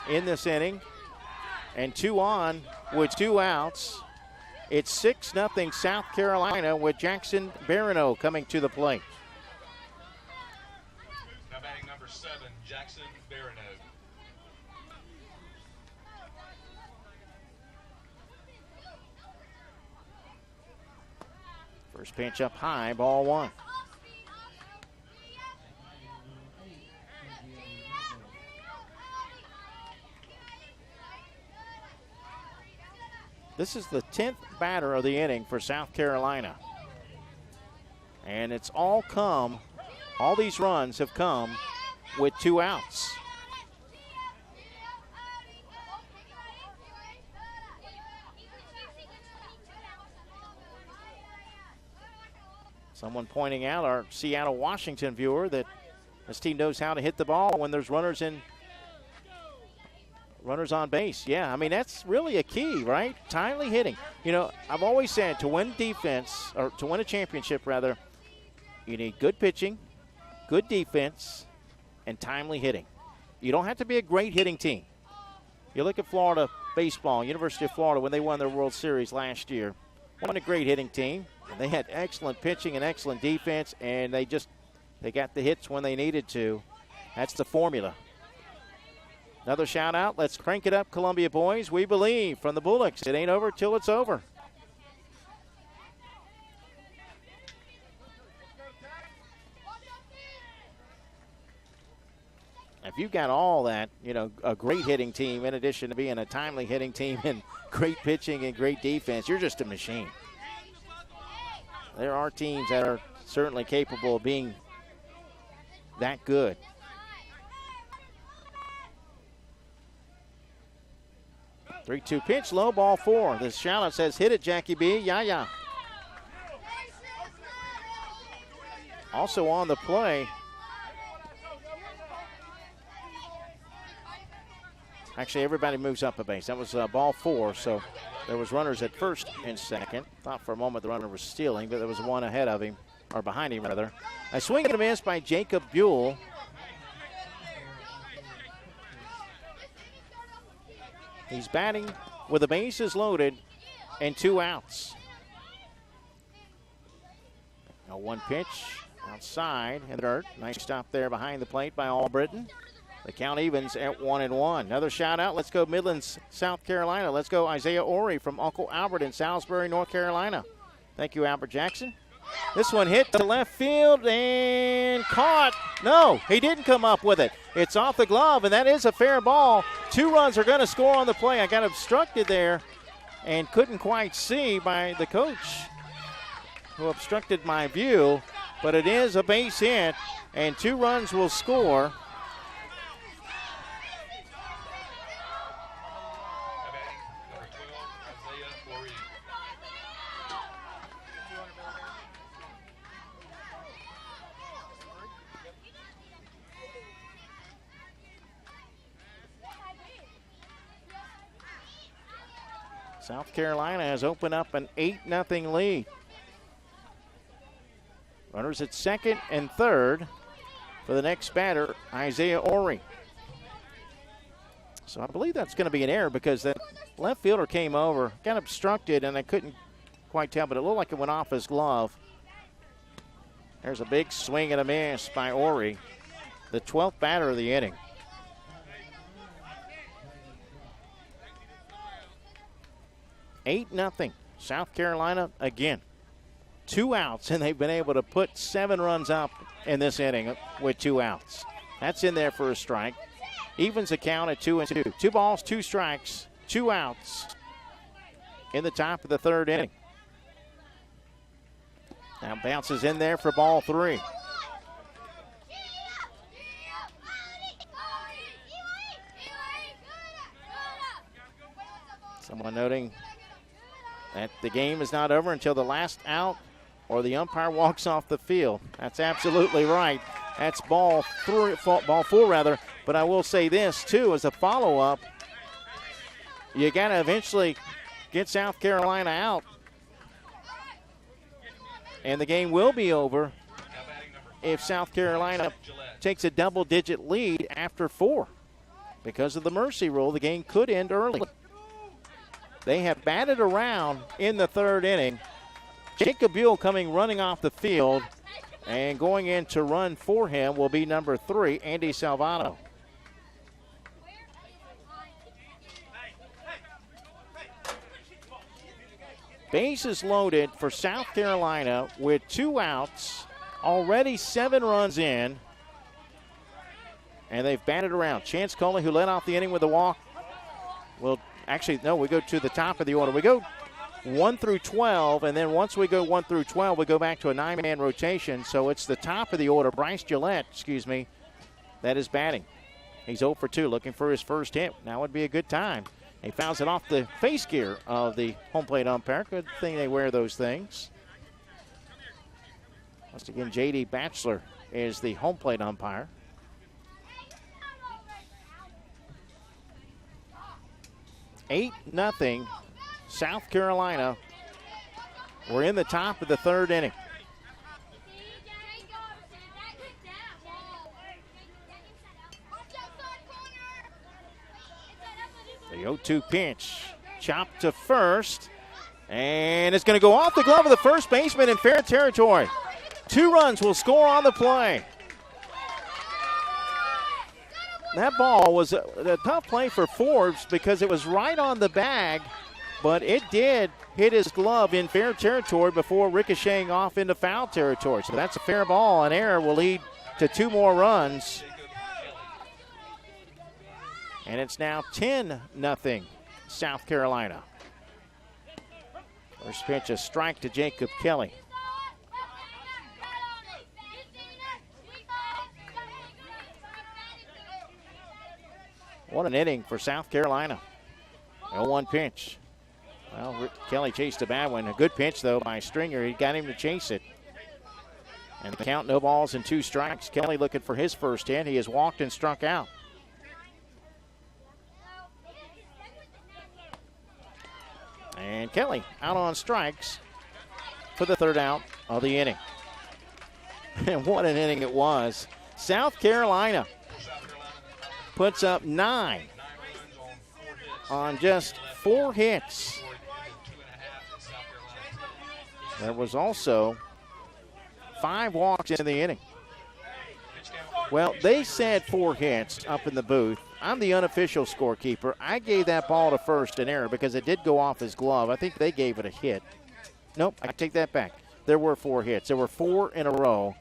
In this inning. And 2 on with 2 outs. It's 6-0 South Carolina with Jackson Barano coming to the plate. Now batting number 7, Jackson Barano. First pitch up high, ball 1. This is the 10th batter of the inning for South Carolina. And it's all these runs have come with 2 outs. Someone pointing out, our Seattle-Washington viewer, that this team knows how to hit the ball when there's runners on base. Yeah, I mean, that's really a key, right? Timely hitting. You know, I've always said to win defense, or to win a championship, rather, you need good pitching, good defense, and timely hitting. You don't have to be a great hitting team. You look at Florida baseball, University of Florida, when they won their World Series last year, wasn't a great hitting team. They had excellent pitching and excellent defense, and they got the hits when they needed to. That's the formula. Another shout out. Let's crank it up, Columbia boys. We believe from the Bullocks. It ain't over till it's over. If you've got all that, you know, a great hitting team in addition to being a timely hitting team and great pitching and great defense, you're just a machine. There are teams that are certainly capable of being that good. Three-two pitch, low, ball 4. The shout-out says, hit it, Jackie B. Yeah. Also on the play, actually everybody moves up a base. That was ball 4, so there was runners at first and second. Thought for a moment the runner was stealing, but there was one ahead of him, or behind him rather. A swing and a miss by Jacob Buell. He's batting with the bases loaded and 2 outs. Now 1 pitch outside in the dirt. Nice stop there behind the plate by Albritton. The count evens at 1-1. Another shout out. Let's go Midlands, South Carolina. Let's go Isaiah Ori from Uncle Albert in Salisbury, North Carolina. Thank you, Albert Jackson. This one hit to left field and caught. No, he didn't come up with it. It's off the glove, and that is a fair ball. 2 runs are going to score on the play. I got obstructed there and couldn't quite see by the coach who obstructed my view, but it is a base hit, and 2 runs will score. South Carolina has opened up an 8-0 lead. Runners at second and third for the next batter, Isaiah Ori. So I believe that's going to be an error because that left fielder came over, got obstructed, and I couldn't quite tell, but it looked like it went off his glove. There's a big swing and a miss by Ori, the 12th batter of the inning. 8-0. South Carolina again. 2 outs, and they've been able to put 7 runs up in this inning with 2 outs. That's in there for a strike. Evens the count at 2-2. 2 balls, 2 strikes, 2 outs in the top of the 3rd inning. Now bounces in there for ball 3. Someone noting that the game is not over until the last out or the umpire walks off the field. That's absolutely right. That's ball 4 rather. But I will say this too, as a follow-up, you got to eventually get South Carolina out, and the game will be over if South Carolina takes a double-digit lead after 4. Because of the mercy rule, the game could end early. They have batted around in the 3rd inning. Jacob Buell coming running off the field, and going in to run for him will be number 3, Andy Salvato. Bases loaded for South Carolina with 2 outs, already 7 runs in, and they've batted around. Chance Coley, who led off the inning with a walk, will actually, no, we go to the top of the order. We go 1 through 12, and then once we go 1 through 12, we go back to a 9-man rotation. So it's the top of the order, Bryce Gillette, that is batting. He's 0 for 2, looking for his first hit. Now would be a good time. He fouls it off the face gear of the home plate umpire. Good thing they wear those things. Once again, J.D. Batchelor is the home plate umpire. Eight nothing, South Carolina. We're in the top of the third inning. The 0-2 pitch, chopped to first, and it's going to go off the glove of the first baseman in fair territory. 2 runs will score on the play. That ball was a tough play for Forbes because it was right on the bag, but it did hit his glove in fair territory before ricocheting off into foul territory. So that's a fair ball. An error will lead to 2 more runs. And it's now 10-0 South Carolina. First pitch, a strike to Jacob Kelly. What an inning for South Carolina. 0-1 pitch. Well, Kelly chased a bad one. A good pitch, though, by Stringer. He got him to chase it. And the count, no balls and 2 strikes. Kelly looking for his first hit. He has walked and struck out. And Kelly out on strikes for the 3rd out of the inning. And what an inning it was. South Carolina puts up 9 on just 4 hits. There was also 5 walks in the inning. Well, they said 4 hits up in the booth. I'm the unofficial scorekeeper. I gave that ball to first an error because it did go off his glove. I think they gave it a hit. Nope, I take that back. There were 4 hits. There were 4 in a row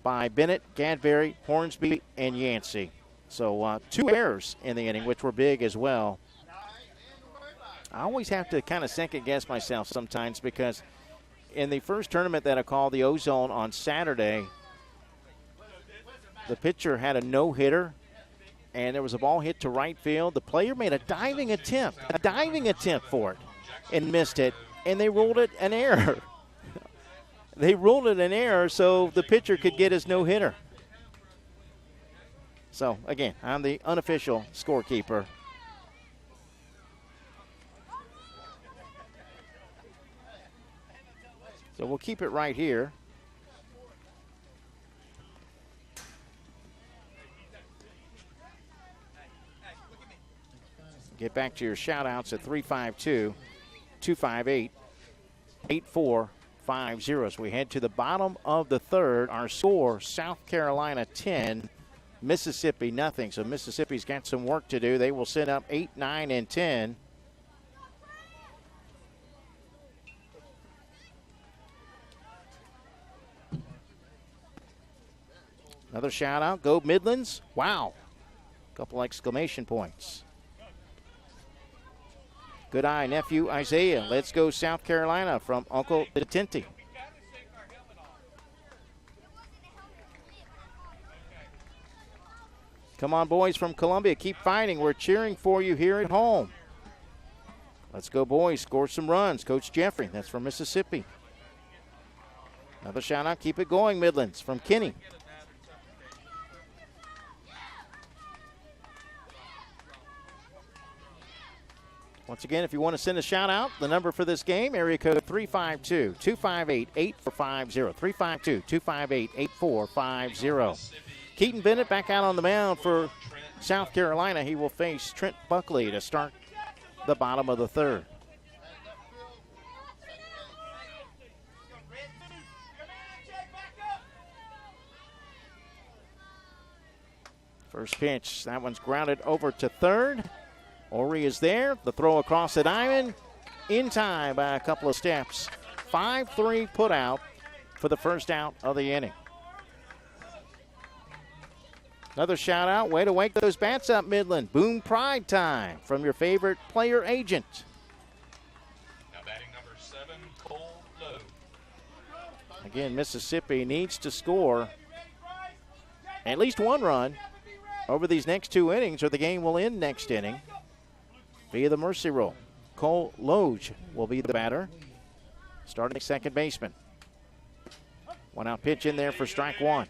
by Bennett, Gadberry, Hornsby, and Yancey. So 2 errors in the inning, which were big as well. I always have to kind of second-guess myself sometimes because in the first tournament that I called, the Ozone, on Saturday, the pitcher had a no-hitter, and there was a ball hit to right field. The player made a diving attempt for it, and missed it, and they ruled it an error. They ruled it an error so the pitcher could get his no-hitter. So, again, I'm the unofficial scorekeeper. So we'll keep it right here. Get back to your shout-outs at 352-258-8450 as we head to the bottom of the 3rd. Our score, South Carolina 10, Mississippi nothing. So Mississippi's got some work to do. They will sit up 8, 9, and 10. Another shout out, go Midlands. Wow. Couple exclamation points. Good eye, nephew Isaiah. Let's go South Carolina from Uncle Tinty. Come on, boys from Columbia. Keep fighting. We're cheering for you here at home. Let's go, boys. Score some runs. Coach Jeffrey. That's from Mississippi. Another shout out. Keep it going, Midlands, from Kenny. Once again, if you want to send a shout out, the number for this game, area code 352-258-8450. 352-258-8450. Keaton Bennett back out on the mound for South Carolina. He will face Trent Buckley to start the bottom of the 3rd. First pitch, that one's grounded over to 3rd. Ori is there. The throw across the diamond. In time by a couple of steps. 5-3 put out for the first out of the inning. Another shout out. Way to wake those bats up, Midland. Boom Pride time from your favorite player agent. Now batting number Again, Mississippi needs to score at least one run over these next 2 innings, or the game will end next inning via the mercy rule. Cole Loge will be the batter, starting second baseman. 1-out pitch in there for strike one.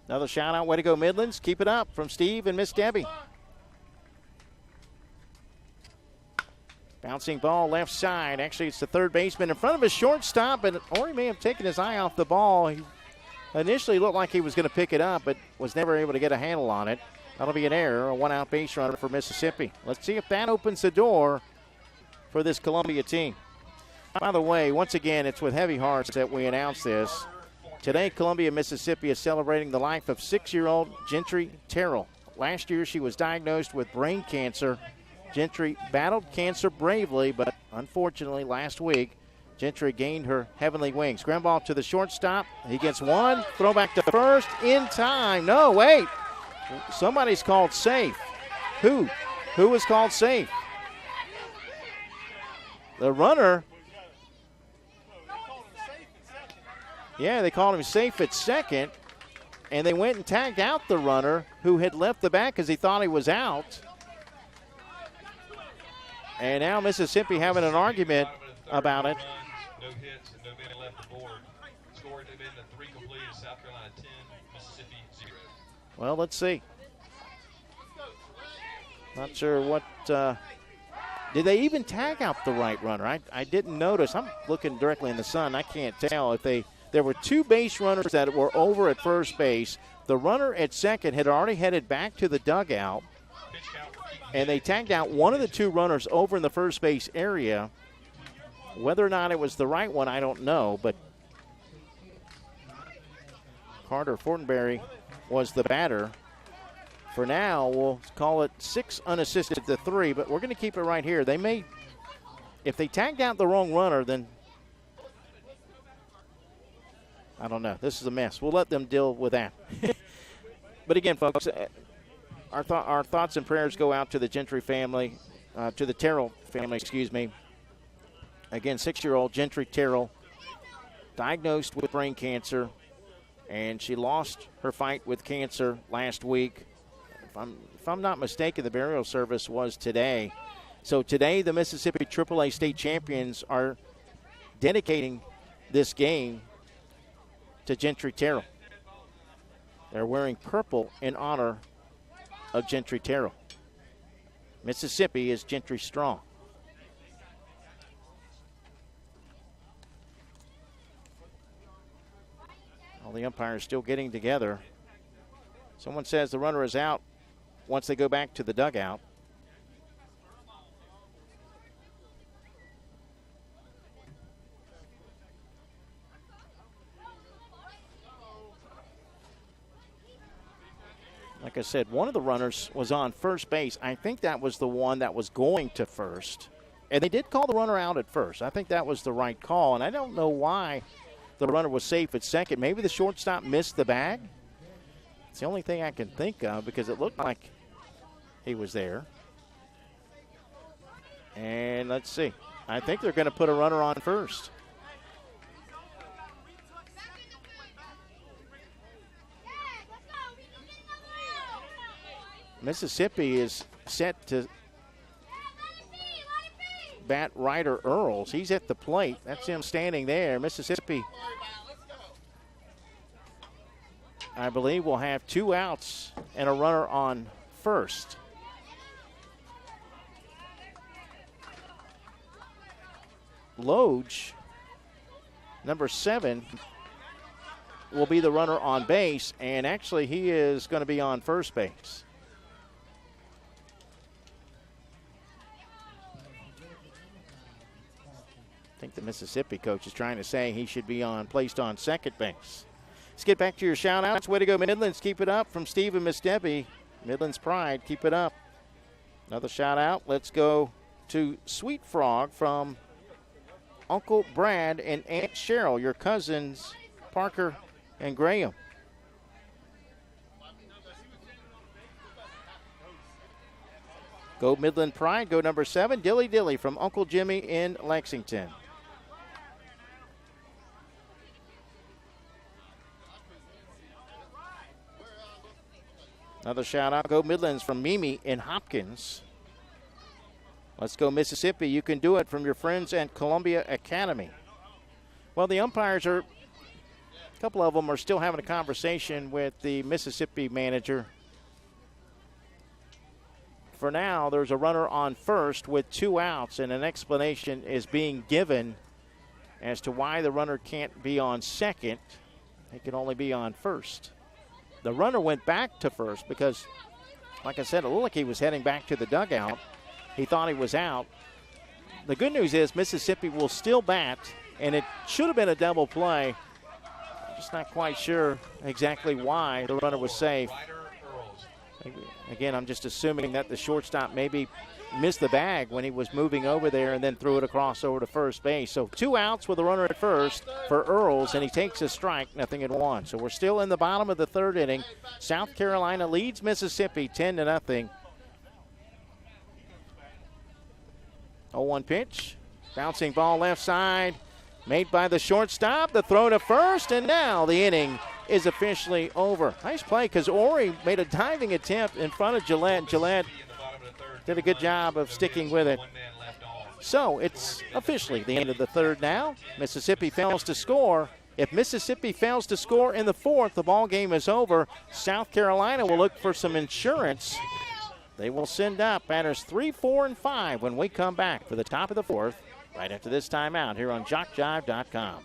Another shout out. Way to go, Midlands. Keep it up from Steve and Miss Debbie. Bouncing ball left side. Actually, it's the third baseman in front of his shortstop, and or he may have taken his eye off the ball. He initially looked like he was going to pick it up, but was never able to get a handle on it. That'll be an error, a 1-out base runner for Mississippi. Let's see if that opens the door for this Columbia team. By the way, once again, it's with heavy hearts that we announce this. Today, Columbia, Mississippi is celebrating the life of 6-year-old Gentry Terrell. Last year, she was diagnosed with brain cancer. Gentry battled cancer bravely, but unfortunately, last week, Gentry gained her heavenly wings. Ground ball to the shortstop. He gets one. Throw back to first in time. No, wait. Somebody's called safe. Who? Who was called safe? The runner. Yeah, they called him safe at second, and they went and tagged out the runner who had left the bat because he thought he was out. And now Mississippi having an argument about it. No hits and no men left the board. Scored had been the 3 completed. South Carolina 10, Mississippi 0. Well, let's see. Not sure what. Did they even tag out the right runner? I didn't notice. I'm looking directly in the sun. I can't tell if they. There were 2 base runners that were over at first base. The runner at second had already headed back to the dugout, and they tagged out one of the 2 runners over in the first base area. Whether or not it was the right one, I don't know, but Carter Fortenberry was the batter. For now, we'll call it 6 unassisted to 3, but we're going to keep it right here. They may, if they tagged out the wrong runner, then I don't know. This is a mess. We'll let them deal with that. But again, folks, our thoughts and prayers go out to the Gentry family, to the Terrell family, excuse me. Again, 6-year-old Gentry Terrell, diagnosed with brain cancer, and she lost her fight with cancer last week. If I'm not mistaken, the burial service was today. So today, the Mississippi AAA state champions are dedicating this game to Gentry Terrell. They're wearing purple in honor of Gentry Terrell. Mississippi is Gentry strong. All the umpires still getting together. Someone says the runner is out once they go back to the dugout. Like I said, one of the runners was on first base. I think that was the one that was going to first. And they did call the runner out at first. I think that was the right call. And I don't know why the runner was safe at second. Maybe the shortstop missed the bag. It's the only thing I can think of because it looked like he was there. And let's see. I think they're going to put a runner on first. Mississippi is set to bat Ryder Earls. He's at the plate. That's him standing there. Mississippi, I believe, will have 2 outs and a runner on first. Loge, number 7, will be the runner on base, and actually he is going to be on first base. I think the Mississippi coach is trying to say he should be placed on second base. Let's get back to your shout-outs. Way to go, Midlands. Keep it up from Steve and Miss Debbie. Midlands Pride, keep it up. Another shout-out. Let's go to Sweet Frog from Uncle Brad and Aunt Cheryl, your cousins Parker and Graham. Go Midland Pride. Go number 7, Dilly Dilly from Uncle Jimmy in Lexington. Another shout out, go Midlands from Mimi in Hopkins. Let's go Mississippi. You can do it from your friends at Columbia Academy. Well, the umpires a couple of them are still having a conversation with the Mississippi manager. For now, there's a runner on first with 2 outs, and an explanation is being given as to why the runner can't be on second. He can only be on first. The runner went back to first because, like I said, it looked like he was heading back to the dugout. He thought he was out. The good news is Mississippi will still bat, and it should have been a double play. I'm just not quite sure exactly why the runner was safe. Again, I'm just assuming that the shortstop maybe missed the bag when he was moving over there and then threw it across over to first base. So 2 outs with a runner at first for Earls, and he takes a strike, 0-1. So we're still in the bottom of the 3rd inning. South Carolina leads Mississippi 10-0. 0-1 pitch. Bouncing ball left side. Made by the shortstop. The throw to first, and now the inning is officially over. Nice play because Ori made a diving attempt in front of Gillette. Gillette did a good job of sticking with it. So it's officially the end of the 3rd now. Mississippi fails to score. If Mississippi fails to score in the 4th, the ball game is over. South Carolina will look for some insurance. They will send up batters 3, 4, and 5 when we come back for the top of the 4th, right after this timeout here on JockJive.com.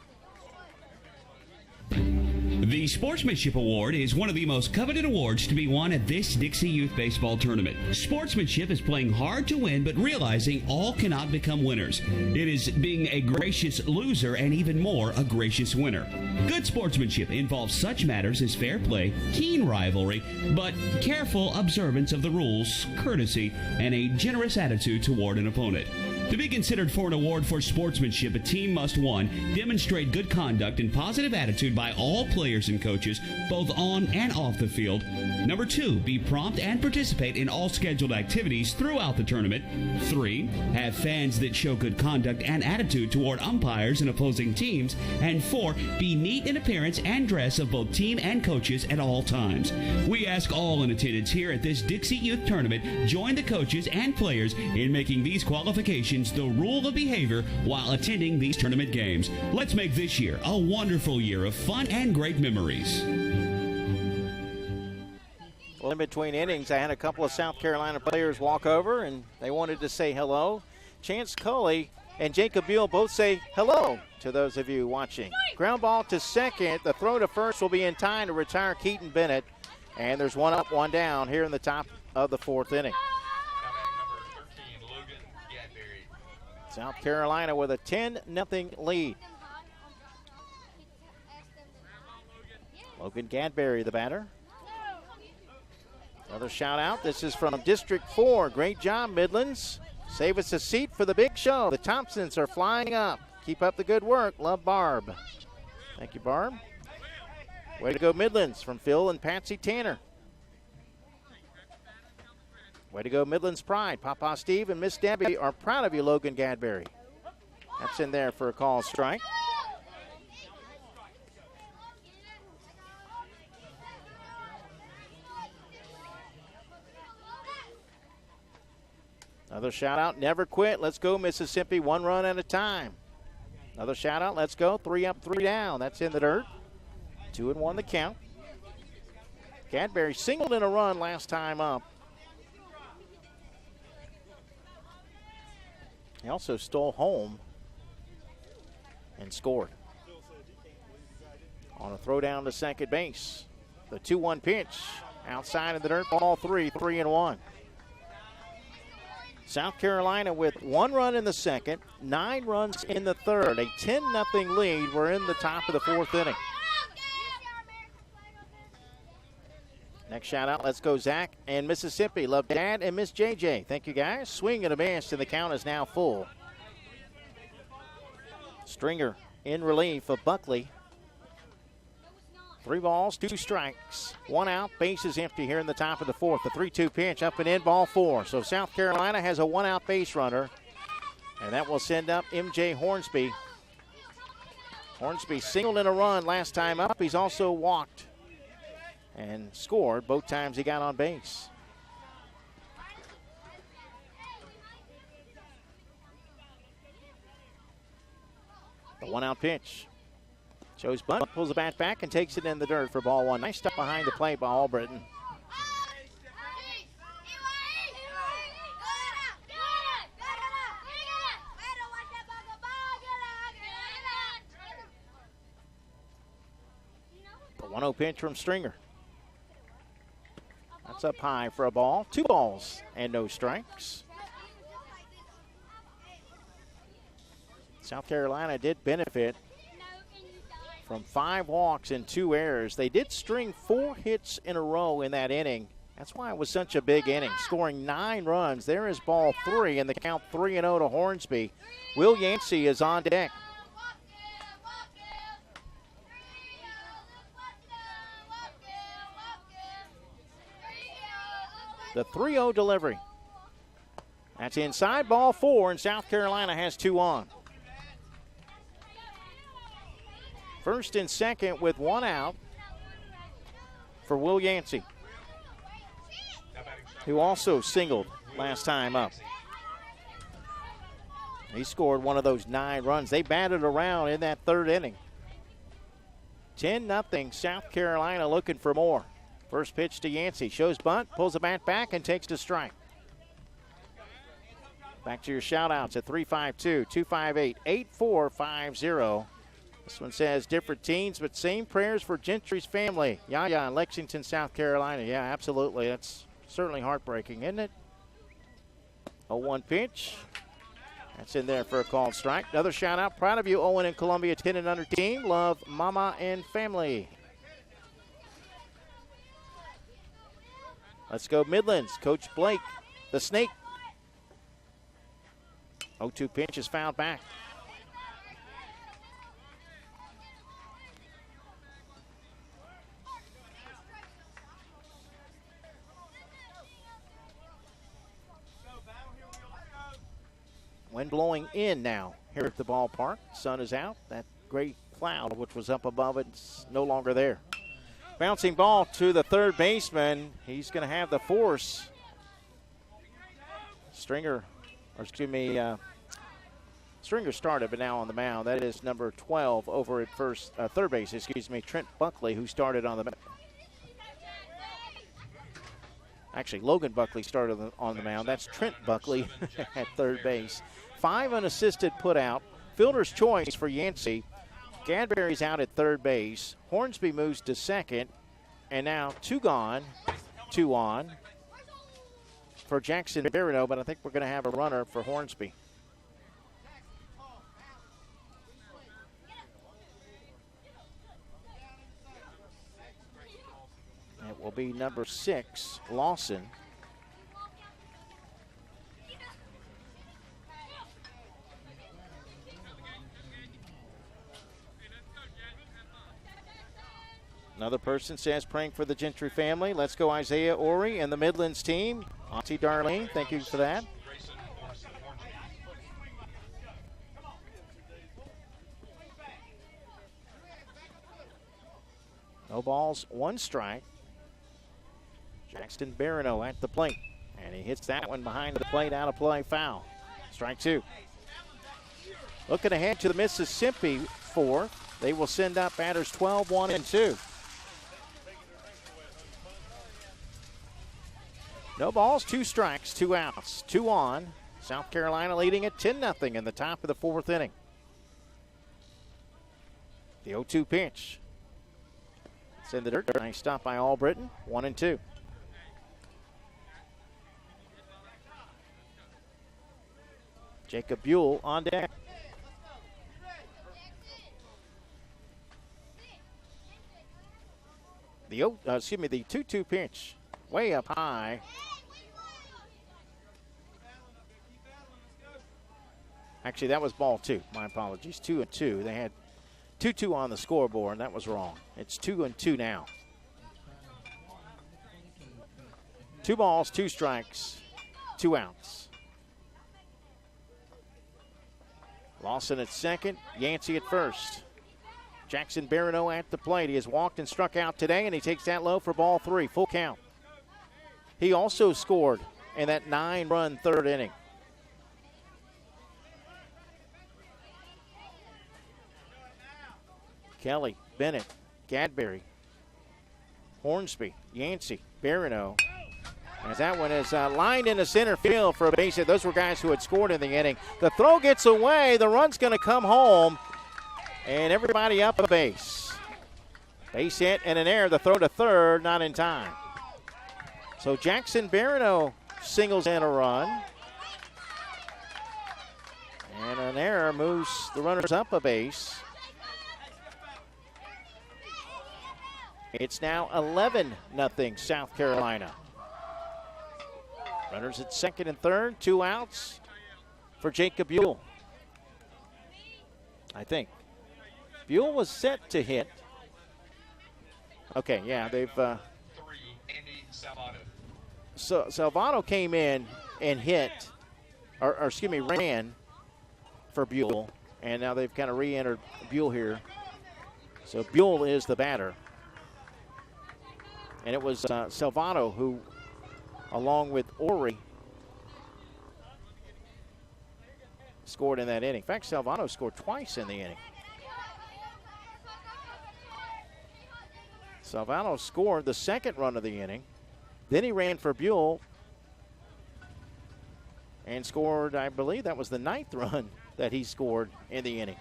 The Sportsmanship Award is one of the most coveted awards to be won at this Dixie Youth Baseball Tournament. Sportsmanship is playing hard to win, but realizing all cannot become winners. It is being a gracious loser and even more a gracious winner. Good sportsmanship involves such matters as fair play, keen rivalry, but careful observance of the rules, courtesy, and a generous attitude toward an opponent. To be considered for an award for sportsmanship, a team must, 1, demonstrate good conduct and positive attitude by all players and coaches, both on and off the field. Number 2, be prompt and participate in all scheduled activities throughout the tournament. 3, have fans that show good conduct and attitude toward umpires and opposing teams. And 4, be neat in appearance and dress of both team and coaches at all times. We ask all in attendance here at this Dixie Youth Tournament join the coaches and players in making these qualifications the rule of behavior while attending these tournament games. Let's make this year a wonderful year of fun and great memories. Well, in between innings, I had a couple of South Carolina players walk over, and they wanted to say hello. Chance Culley and Jacob Buell both say hello to those of you watching. Ground ball to second. The throw to first will be in time to retire Keaton Bennett. And there's 1 up, 1 down here in the top of the 4th inning. South Carolina with a 10-0 lead. Logan Gadberry, the batter. Another shout out. This is from District 4. Great job, Midlands. Save us a seat for the big show. The Thompsons are flying up. Keep up the good work. Love, Barb. Thank you, Barb. Way to go, Midlands, from Phil and Patsy Tanner. Way to go, Midlands Pride. Papa Steve and Miss Debbie are proud of you, Logan Gadberry. That's in there for a call strike. Another shout out, never quit. Let's go, Mississippi, 1 run at a time. Another shout out, let's go, 3 up, 3 down. That's in the dirt. 2-1 the count. Gadberry singled in a run last time up. He also stole home and scored on a throw down to second base. The 2-1 pitch outside of the dirt, ball 3, 3-1. South Carolina with 1 run in the second, 9 runs in the third. A 10-0 lead. We're in the top of the 4th inning. Next shout out, let's go Zach and Mississippi. Love Dad and Miss JJ. Thank you guys. Swing and a miss, and the count is now full. Stringer in relief of Buckley. 3 balls, 2 strikes, 1 out. Base is empty here in the top of the 4th. The 3-2 pitch up and in, ball 4. So South Carolina has a 1-out base runner, and that will send up MJ Hornsby. Hornsby singled in a run last time up. He's also walked and scored both times he got on base. The 1-out pitch. Shows bunt, pulls the bat back, and takes it in the dirt for ball one. Nice stuff behind the plate by Albritton. The 1-0 pitch from Stringer. That's up high for a ball. 2 balls and no strikes. South Carolina did benefit from 5 walks and 2 errors. They did string 4 hits in a row in that inning. That's why it was such a big inning, scoring 9 runs. There is ball 3, and the count 3-0 to Hornsby. Will Yancey is on deck. The 3-0 delivery. That's inside, ball 4, and South Carolina has 2 on. First and second with 1 out for Will Yancey, who also singled last time up. He scored one of those 9 runs. They batted around in that 3rd inning. 10-0 South Carolina looking for more. First pitch to Yancey. Shows bunt, pulls the bat back, and takes the strike. Back to your shout-outs at 352-258-8450. This one says different teams, but same prayers for Gentry's family. Yaya in Lexington, South Carolina. Yeah, absolutely. That's certainly heartbreaking, isn't it? 0-1 pitch. That's in there for a called strike. Another shout-out. Proud of you, Owen and Columbia 10 and under team. Love mama and family. Let's go Midlands. Coach Blake, the Snake. 0-2 pitch is fouled back. Wind blowing in now here at the ballpark. Sun is out. That great cloud which was up above it is no longer there. Bouncing ball to the third baseman. He's going to have the force. Stringer started, but now on the mound. That is number 12 over at third base, Trent Buckley, who started on the mound. Actually, Logan Buckley started on the mound. That's Trent Buckley at third base. 5 unassisted put out. Fielder's choice for Yancey. Gadberry's out at third base. Hornsby moves to second. And now 2 gone, 2 on for Jackson Barino, but I think we're going to have a runner for Hornsby. It will be number 6, Lawson. Another person says praying for the Gentry family. Let's go Isaiah Ori and the Midlands team. Auntie Darlene, thank you for that. No balls, 1 strike. Jackson Barino at the plate. And he hits that one behind the plate, out of play, foul. Strike 2. Looking ahead to the Mississippi 4th. They will send up batters 12, 1, and 2. No balls, 2 strikes, 2 outs, 2 on. South Carolina leading at 10-0 in the top of the 4th inning. The 0-2 pitch. It's in the dirt. Nice stop by Albritton. 1 and 2. Jacob Buell on deck. The 2-2 pitch. Way up high. Actually, that was ball 2. My apologies. 2 and 2. They had 2-2 on the scoreboard, and that was wrong. It's 2 and 2 now. 2 balls, 2 strikes, 2 outs. Lawson at second, Yancey at first. Jackson Barano at the plate. He has walked and struck out today, and he takes that low for ball 3, full count. He also scored in that 9-run third inning. Kelly, Bennett, Gadberry, Hornsby, Yancey, Barano. As that one is lined into center field for a base hit. Those were guys who had scored in the inning. The throw gets away. The run's going to come home. And everybody up a base. Base hit and an error. The throw to third, not in time. So Jackson Barano singles in a run. And an error moves the runners up a base. It's now 11-0 South Carolina. Runners at second and third, 2 outs for Jacob Buell. I think. Buell was set to hit. Okay, yeah, they've... 3, Andy Salvato. So Salvato came in and hit, or excuse me, ran for Buell, and now they've kind of re-entered Buell here. So Buell is the batter. And it was Salvato who, along with Ori, scored in that inning. In fact, Salvato scored twice in the inning. Salvato scored the second run of the inning. Then he ran for Buell and scored, I believe that was the 9th run that he scored in the inning.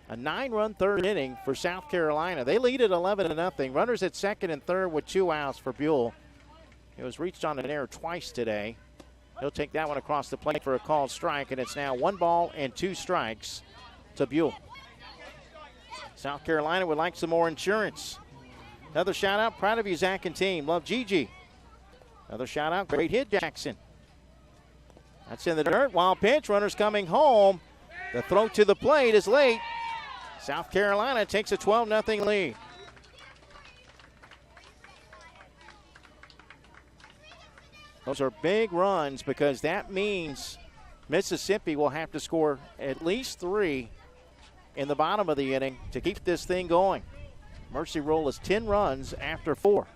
A 9-run third inning for South Carolina. They lead at 11-0. Runners at second and third with 2 outs for Buell. It was reached on an error twice today. He'll take that one across the plate for a called strike, and it's now 1 ball and 2 strikes to Buell. South Carolina would like some more insurance. Another shout out, proud of you, Zach and team. Love Gigi. Another shout out, great hit, Jackson. That's in the dirt. Wild pitch, runners coming home. The throw to the plate is late. South Carolina takes a 12-0 lead. Those are big runs because that means Mississippi will have to score at least 3 in the bottom of the inning to keep this thing going. Mercy rule is 10 runs after 4.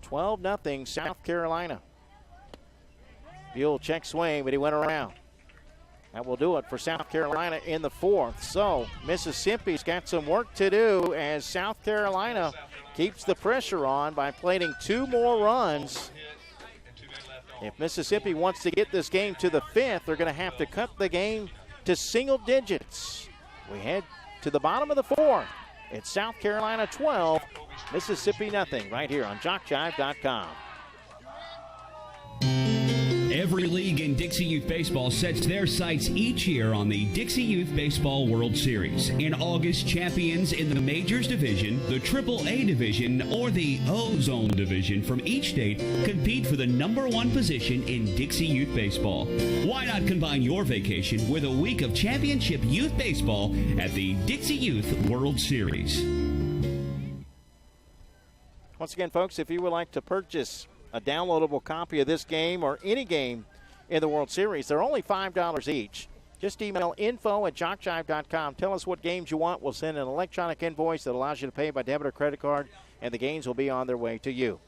12-0 South Carolina. Buell check swing, but he went around. That will do it for South Carolina in the 4th. So Mississippi's got some work to do as South Carolina keeps the pressure on by plating 2 more runs. If Mississippi wants to get this game to the 5th, they're going to have to cut the game to single digits. We head to the bottom of the 4th. It's South Carolina 12, Mississippi nothing, right here on JockJive.com. Every league in Dixie Youth Baseball sets their sights each year on the Dixie Youth Baseball World Series. In August, champions in the Majors Division, the AAA Division, or the O-Zone Division from each state compete for the #1 position in Dixie Youth Baseball. Why not combine your vacation with a week of championship youth baseball at the Dixie Youth World Series? Once again, folks, if you would like to purchase a downloadable copy of this game or any game in the World Series, they're only $5 each. Just email info@jockjive.com. Tell us what games you want. We'll send an electronic invoice that allows you to pay by debit or credit card, and the games will be on their way to you.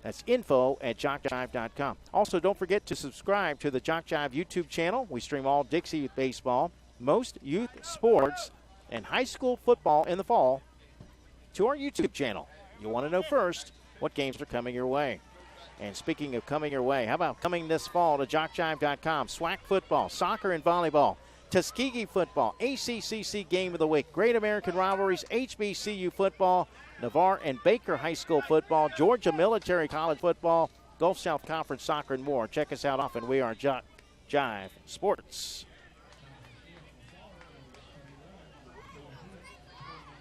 That's info@jockjive.com. Also, don't forget to subscribe to the JockJive YouTube channel. We stream all Dixie Youth Baseball, most youth sports, and high school football in the fall to our YouTube channel. You'll want to know first what games are coming your way. And speaking of coming your way, how about coming this fall to JockJive.com? SWAC football, soccer and volleyball, Tuskegee football, ACCC Game of the Week, Great American Rivalries, HBCU football, Navarre and Baker High School football, Georgia Military College football, Gulf South Conference soccer, and more. Check us out often. We are JockJive Sports.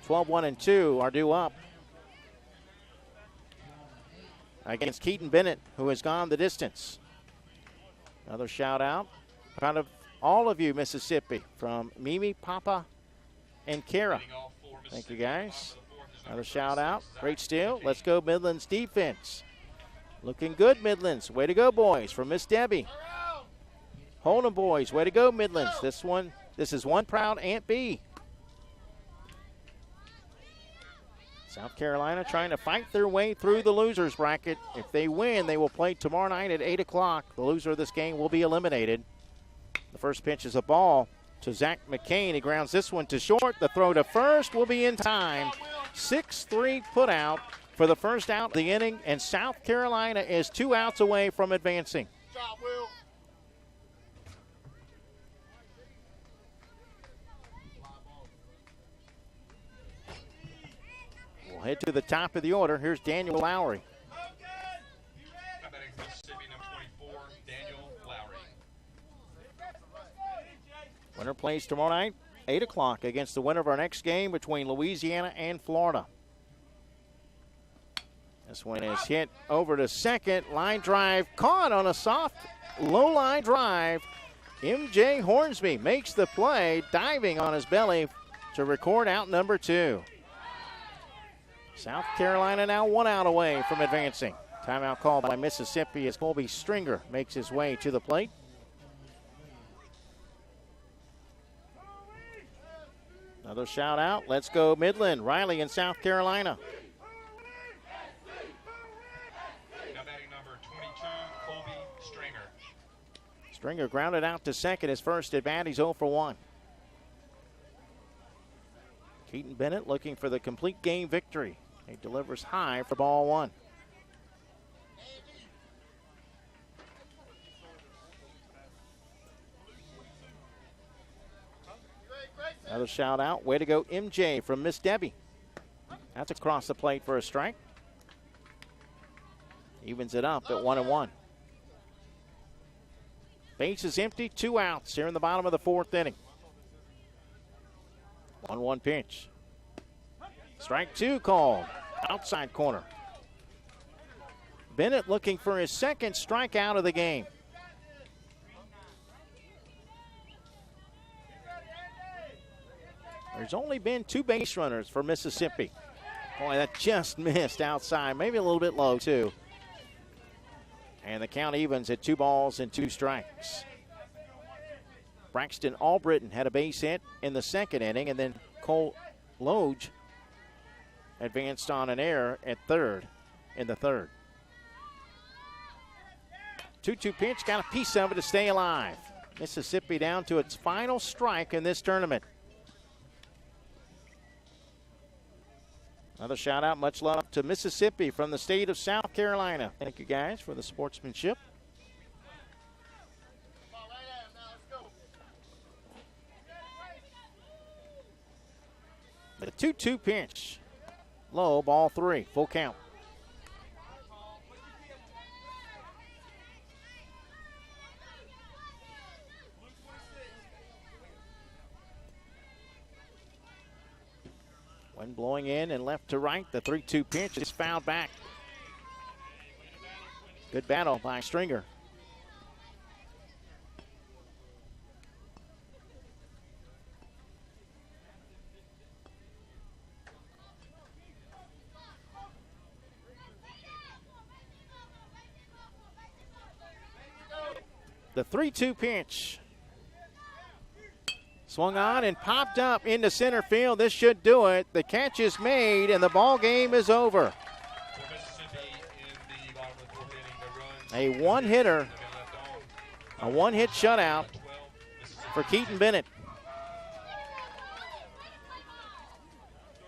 12-1-2 are due up against Keaton Bennett, who has gone the distance. Another shout out. Proud of all of you, Mississippi, from Mimi, Papa, and Kara. Thank you, guys. Another shout out. Great steal. Let's go, Midlands defense. Looking good, Midlands. Way to go, boys, from Miss Debbie. Hold 'em, boys. Way to go, Midlands. This one This is one proud Aunt B. South Carolina trying to fight their way through the losers bracket. If they win, they will play tomorrow night at 8 o'clock. The loser of this game will be eliminated. The first pitch is a ball to Zach McCain. He grounds this one to short. The throw to first will be in time. 6-3 put out for the first out of the inning, and South Carolina is 2 outs away from advancing. We'll head to the top of the order. Here's Daniel Lowry. Batting for Mississippi, number 24, Daniel Lowry. Winner plays tomorrow night, 8 o'clock, against the winner of our next game between Louisiana and Florida. This one is hit over to second. Line drive caught on a soft, low line drive. MJ Hornsby makes the play, diving on his belly to record out number 2. South Carolina now 1 out away from advancing. Timeout called by Mississippi as Colby Stringer makes his way to the plate. Another shout out. Let's go Midland. Riley in South Carolina. Now batting number 22, Colby Stringer. Stringer grounded out to second. His first at bat. He's 0 for 1. Keaton Bennett looking for the complete game victory. He delivers high for ball 1. Another shout out. Way to go, MJ from Miss Debbie. That's across the plate for a strike. Evens it up at 1-1. Base is empty. 2 outs here in the bottom of the 4th inning. 1-1 pitch. Strike 2 called. Outside corner. Bennett looking for his second strikeout of the game. There's only been 2 base runners for Mississippi. Boy, that just missed outside. Maybe a little bit low, too. And the count evens at 2 balls and 2 strikes. Braxton Albritton had a base hit in the 2nd inning, and then Cole Loge advanced on an error at 3rd in the 3rd. 2-2 pitch, got a piece of it to stay alive. Mississippi down to its final strike in this tournament. Another shout out, much love to Mississippi from the state of South Carolina. Thank you guys for the sportsmanship. The 2-2 pitch. Low, ball 3, full count. Wind blowing in and left to right. The 3-2 pitch is fouled back. Good battle by Stringer. The 3-2 pitch. Swung on and popped up into center field. This should do it. The catch is made, and the ball game is over. A one-hitter, a one-hit shutout for Keaton Bennett.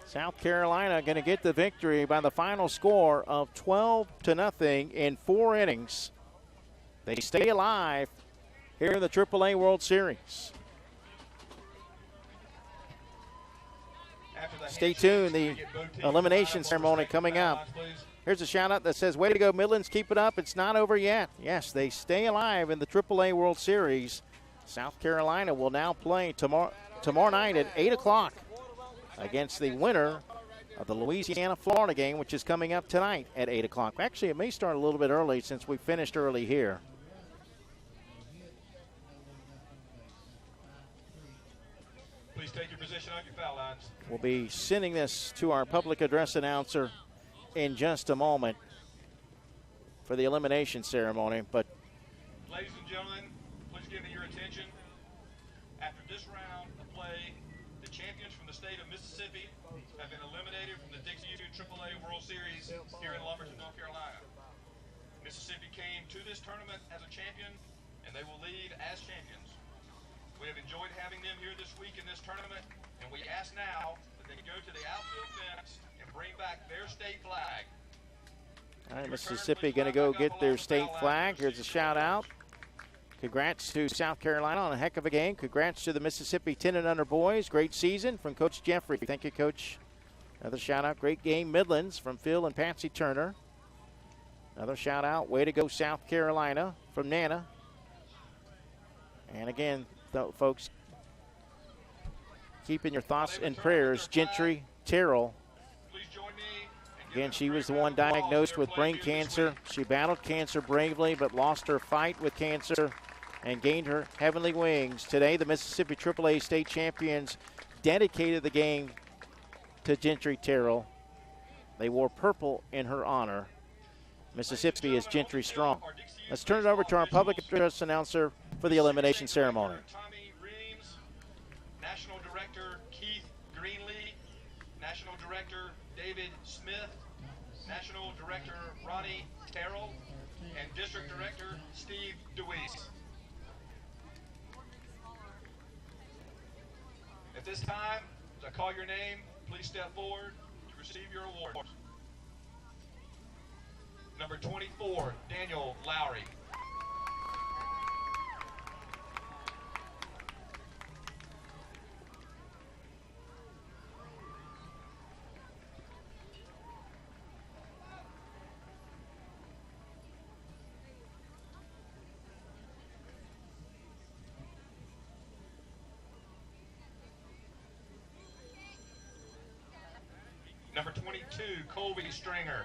South Carolina going to get the victory by the final score of 12-0 in 4 innings. They stay alive here in the AAA World Series. Stay tuned. The elimination ceremony coming up. Here's a shout out that says, way to go, Midlands. Keep it up. It's not over yet. Yes, they stay alive in the AAA World Series. South Carolina will now play tomorrow night at 8 o'clock against the winner of the Louisiana-Florida game, which is coming up tonight at 8 o'clock. Actually, it may start a little bit early since we finished early here. Please take your position on your foul lines. We'll be sending this to our public address announcer in just a moment for the elimination ceremony. But ladies and gentlemen, please give me your attention. After this round of play, the champions from the state of Mississippi have been eliminated from the Dixie Youth AAA World Series here in Lumberton, North Carolina. Mississippi came to this tournament as a champion, and they will leave as champions. We have enjoyed having them here this week in this tournament, and we ask now that they go to the outfield fence and bring back their state flag. All right, Mississippi going to go get their state flag. Here's a shout out. Congrats to South Carolina on a heck of a game. Congrats to the Mississippi 10 and under boys. Great season from Coach Jeffrey. Thank you, Coach. Another shout out. Great game, Midlands, from Phil and Patsy Turner. Another shout out. Way to go, South Carolina, from Nana. And again, folks, keep in your thoughts and prayers, Gentry Terrell. Again, she was the one diagnosed with brain cancer. She battled cancer bravely, but lost her fight with cancer and gained her heavenly wings. Today, the Mississippi AAA state champions dedicated the game to Gentry Terrell. They wore purple in her honor. Mississippi is Gentry strong. Let's turn it over to our public address announcer for the elimination ceremony. Tommy Reams, National Director Keith Greenlee, National Director David Smith, National Director Ronnie Terrell, and District Director Steve DeWeese. At this time, as I call your name, please step forward to receive your award. Number 24, Daniel Lowry. Number 22, Colby Stringer.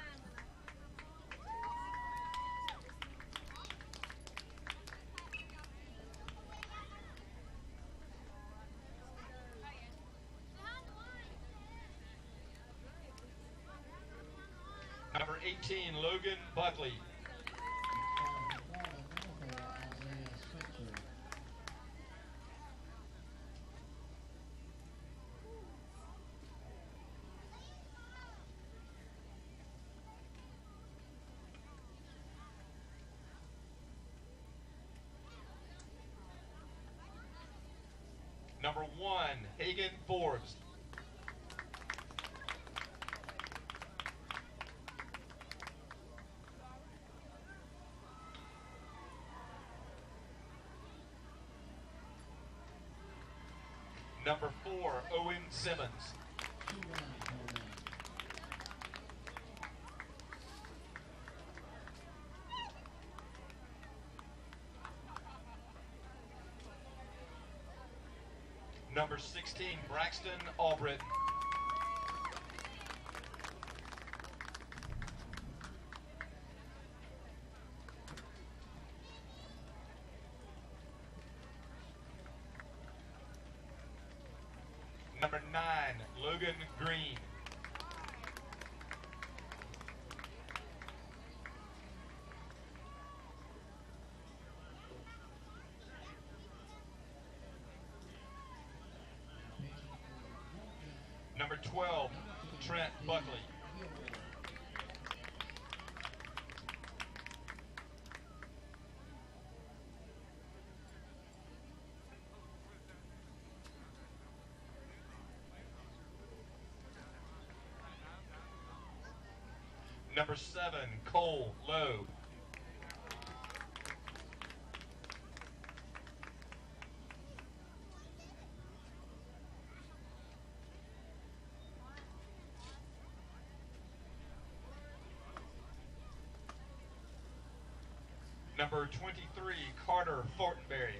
Number 18, Logan Buckley. Number 1, Hagen Forbes. Number 4, Owen Simmons. Number 16, Braxton Albritton. Number 9, Logan Green. Number 12, Trent Buckley. Number 7, Cole Lowe. Number 23, Carter Fortenberry.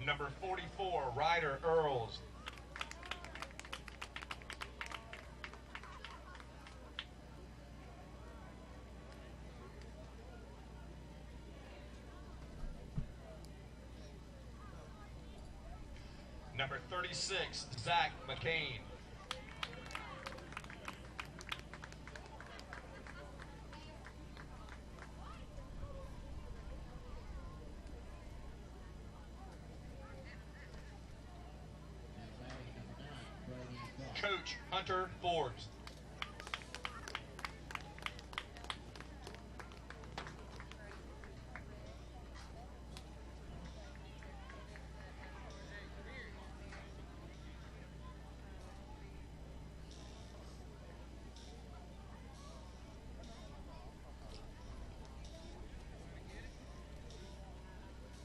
Number 44, Ryder Earls. Number 36, Zach McCain. Coach Hunter Forbes.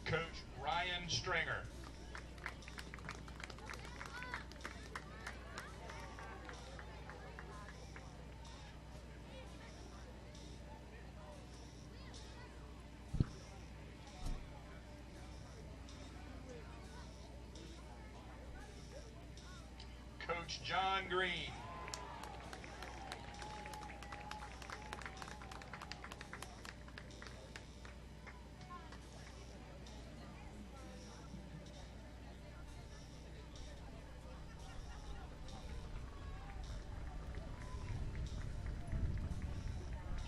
Coach Ryan Stringer. Coach John Green.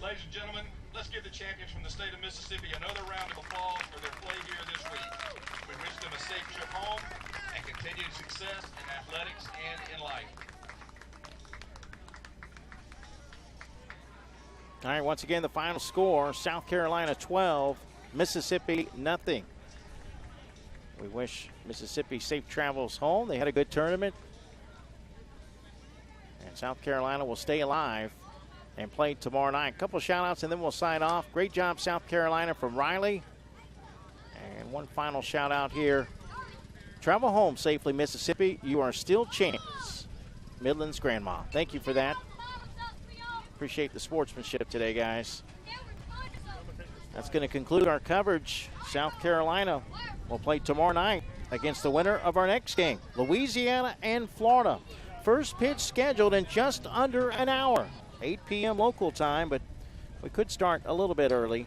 Ladies and gentlemen, let's give the champions from the state of Mississippi another round of applause for their play here this week. We wish them a safe trip home and continued success in athletics and in life. All right, once again, the final score, South Carolina 12, Mississippi nothing. We wish Mississippi safe travels home. They had a good tournament. And South Carolina will stay alive and play tomorrow night. A couple shout outs and then we'll sign off. Great job, South Carolina, from Riley. And one final shout out here. Travel home safely, Mississippi. You are still champions. Midland's grandma. Thank you for that. Appreciate the sportsmanship today, guys. That's going to conclude our coverage. South Carolina will play tomorrow night against the winner of our next game, Louisiana and Florida. First pitch scheduled in just under an hour. 8 p.m. local time, but we could start a little bit early.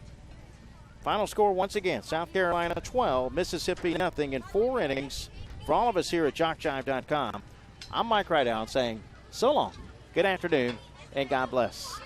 Final score once again, South Carolina 12, Mississippi nothing in 4 innings. For all of us here at JockJive.com, I'm Mike Rideout saying so long, good afternoon, and God bless.